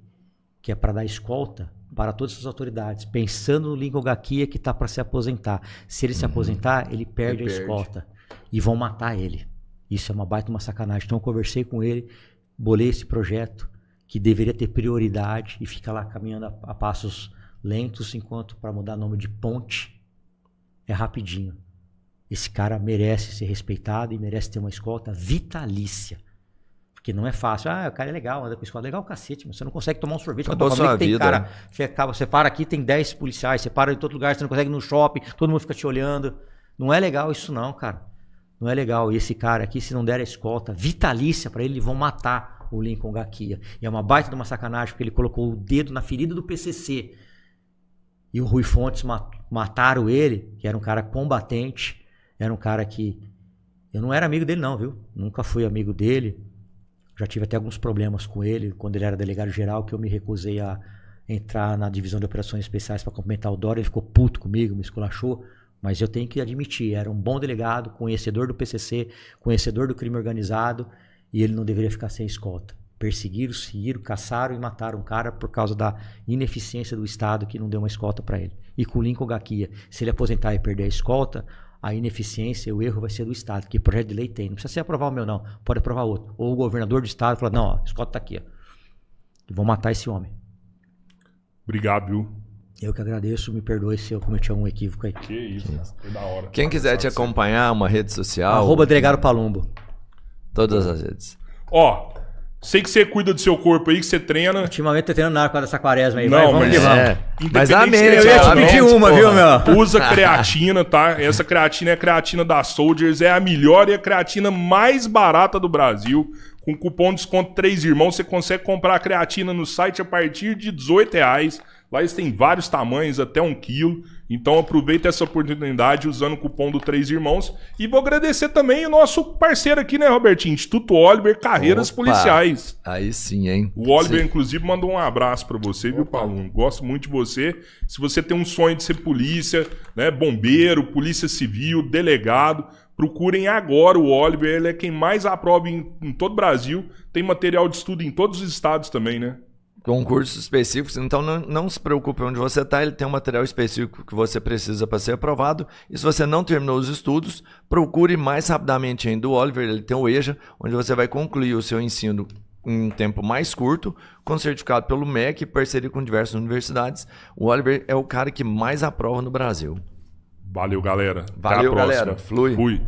que é para dar escolta para todas as autoridades, pensando no Lincoln Gaquia que está para se aposentar. Se ele se aposentar, ele perde a escolta. E vão matar ele. Isso é uma baita uma sacanagem. Então eu conversei com ele, bolei esse projeto, que deveria ter prioridade, e fica lá caminhando a passos lentos, enquanto para mudar nome de ponte é rapidinho. Esse cara merece ser respeitado e merece ter uma escolta vitalícia. Porque não é fácil. Ah, o cara é legal, anda com escolta. Legal, cacete, mas você não consegue tomar um sorvete com a tua família que tem cara. Você para aqui, tem 10 policiais, você para em todo lugar, você não consegue ir no shopping, todo mundo fica te olhando. Não é legal isso não, cara. Não é legal. E esse cara aqui, se não der a escolta vitalícia para ele, vão matar o Lincoln Gaquia. E é uma baita de uma sacanagem, porque ele colocou o dedo na ferida do PCC. E o Rui Fontes mataram ele, que era um cara combatente, era um cara que... Eu não era amigo dele não, viu? Nunca fui amigo dele. Já tive até alguns problemas com ele, quando ele era delegado geral, que eu me recusei a entrar na divisão de operações especiais para complementar o Dória. Ele ficou puto comigo, me esculachou. Mas eu tenho que admitir, era um bom delegado, conhecedor do PCC, conhecedor do crime organizado, e ele não deveria ficar sem escolta. Perseguiram, seguiram, caçaram e mataram um cara por causa da ineficiência do Estado que não deu uma escolta para ele. E com o Lincoln Gaquia, se ele aposentar e perder a escolta, a ineficiência, o erro vai ser do Estado, que projeto de lei tem. Não precisa ser aprovar o meu, não. Pode aprovar outro. Ou o governador do Estado fala, não, ó, a escolta tá aqui. Ó. E vão matar esse homem. Obrigado, viu? Eu que agradeço, me perdoe se eu cometi algum equívoco aí. Que isso, foi da hora. Quem quiser te acompanhar, uma rede social. @delegado Palumbo. Todas as redes. Ó, sei que você cuida do seu corpo aí, que você treina. Ultimamente tá treinando nada com dessa quaresma aí. Não, vai, vamos mas que vamos. Mas amém, Eu ia te pedir uma, viu, meu? Usa creatina, tá? Essa creatina é a creatina da Soldiers, é a melhor e a creatina mais barata do Brasil, Com cupom de desconto 3 Irmãos, você consegue comprar a creatina no site a partir de R$18. Lá eles têm vários tamanhos, até 1 quilo. Então aproveita essa oportunidade usando o cupom do 3 Irmãos. E vou agradecer também o nosso parceiro aqui, né, Robertinho? Instituto Oliver Carreiras Policiais. Aí sim, hein? O Oliver, Sim. inclusive, mandou um abraço pra você, viu, Paulo? Gosto muito de você. Se você tem um sonho de ser polícia, né, bombeiro, polícia civil, delegado, procurem agora o Oliver. Ele é quem mais aprova em todo o Brasil. Tem material de estudo em todos os estados também, né? Concursos específicos, então não se preocupe onde você está, ele tem um material específico que você precisa para ser aprovado. E se você não terminou os estudos, procure mais rapidamente ainda o Oliver, ele tem o EJA, onde você vai concluir o seu ensino em um tempo mais curto, com certificado pelo MEC e parceria com diversas universidades. O Oliver é o cara que mais aprova no Brasil. Valeu, galera. Valeu, Até a próxima. galera. Flui. Fui.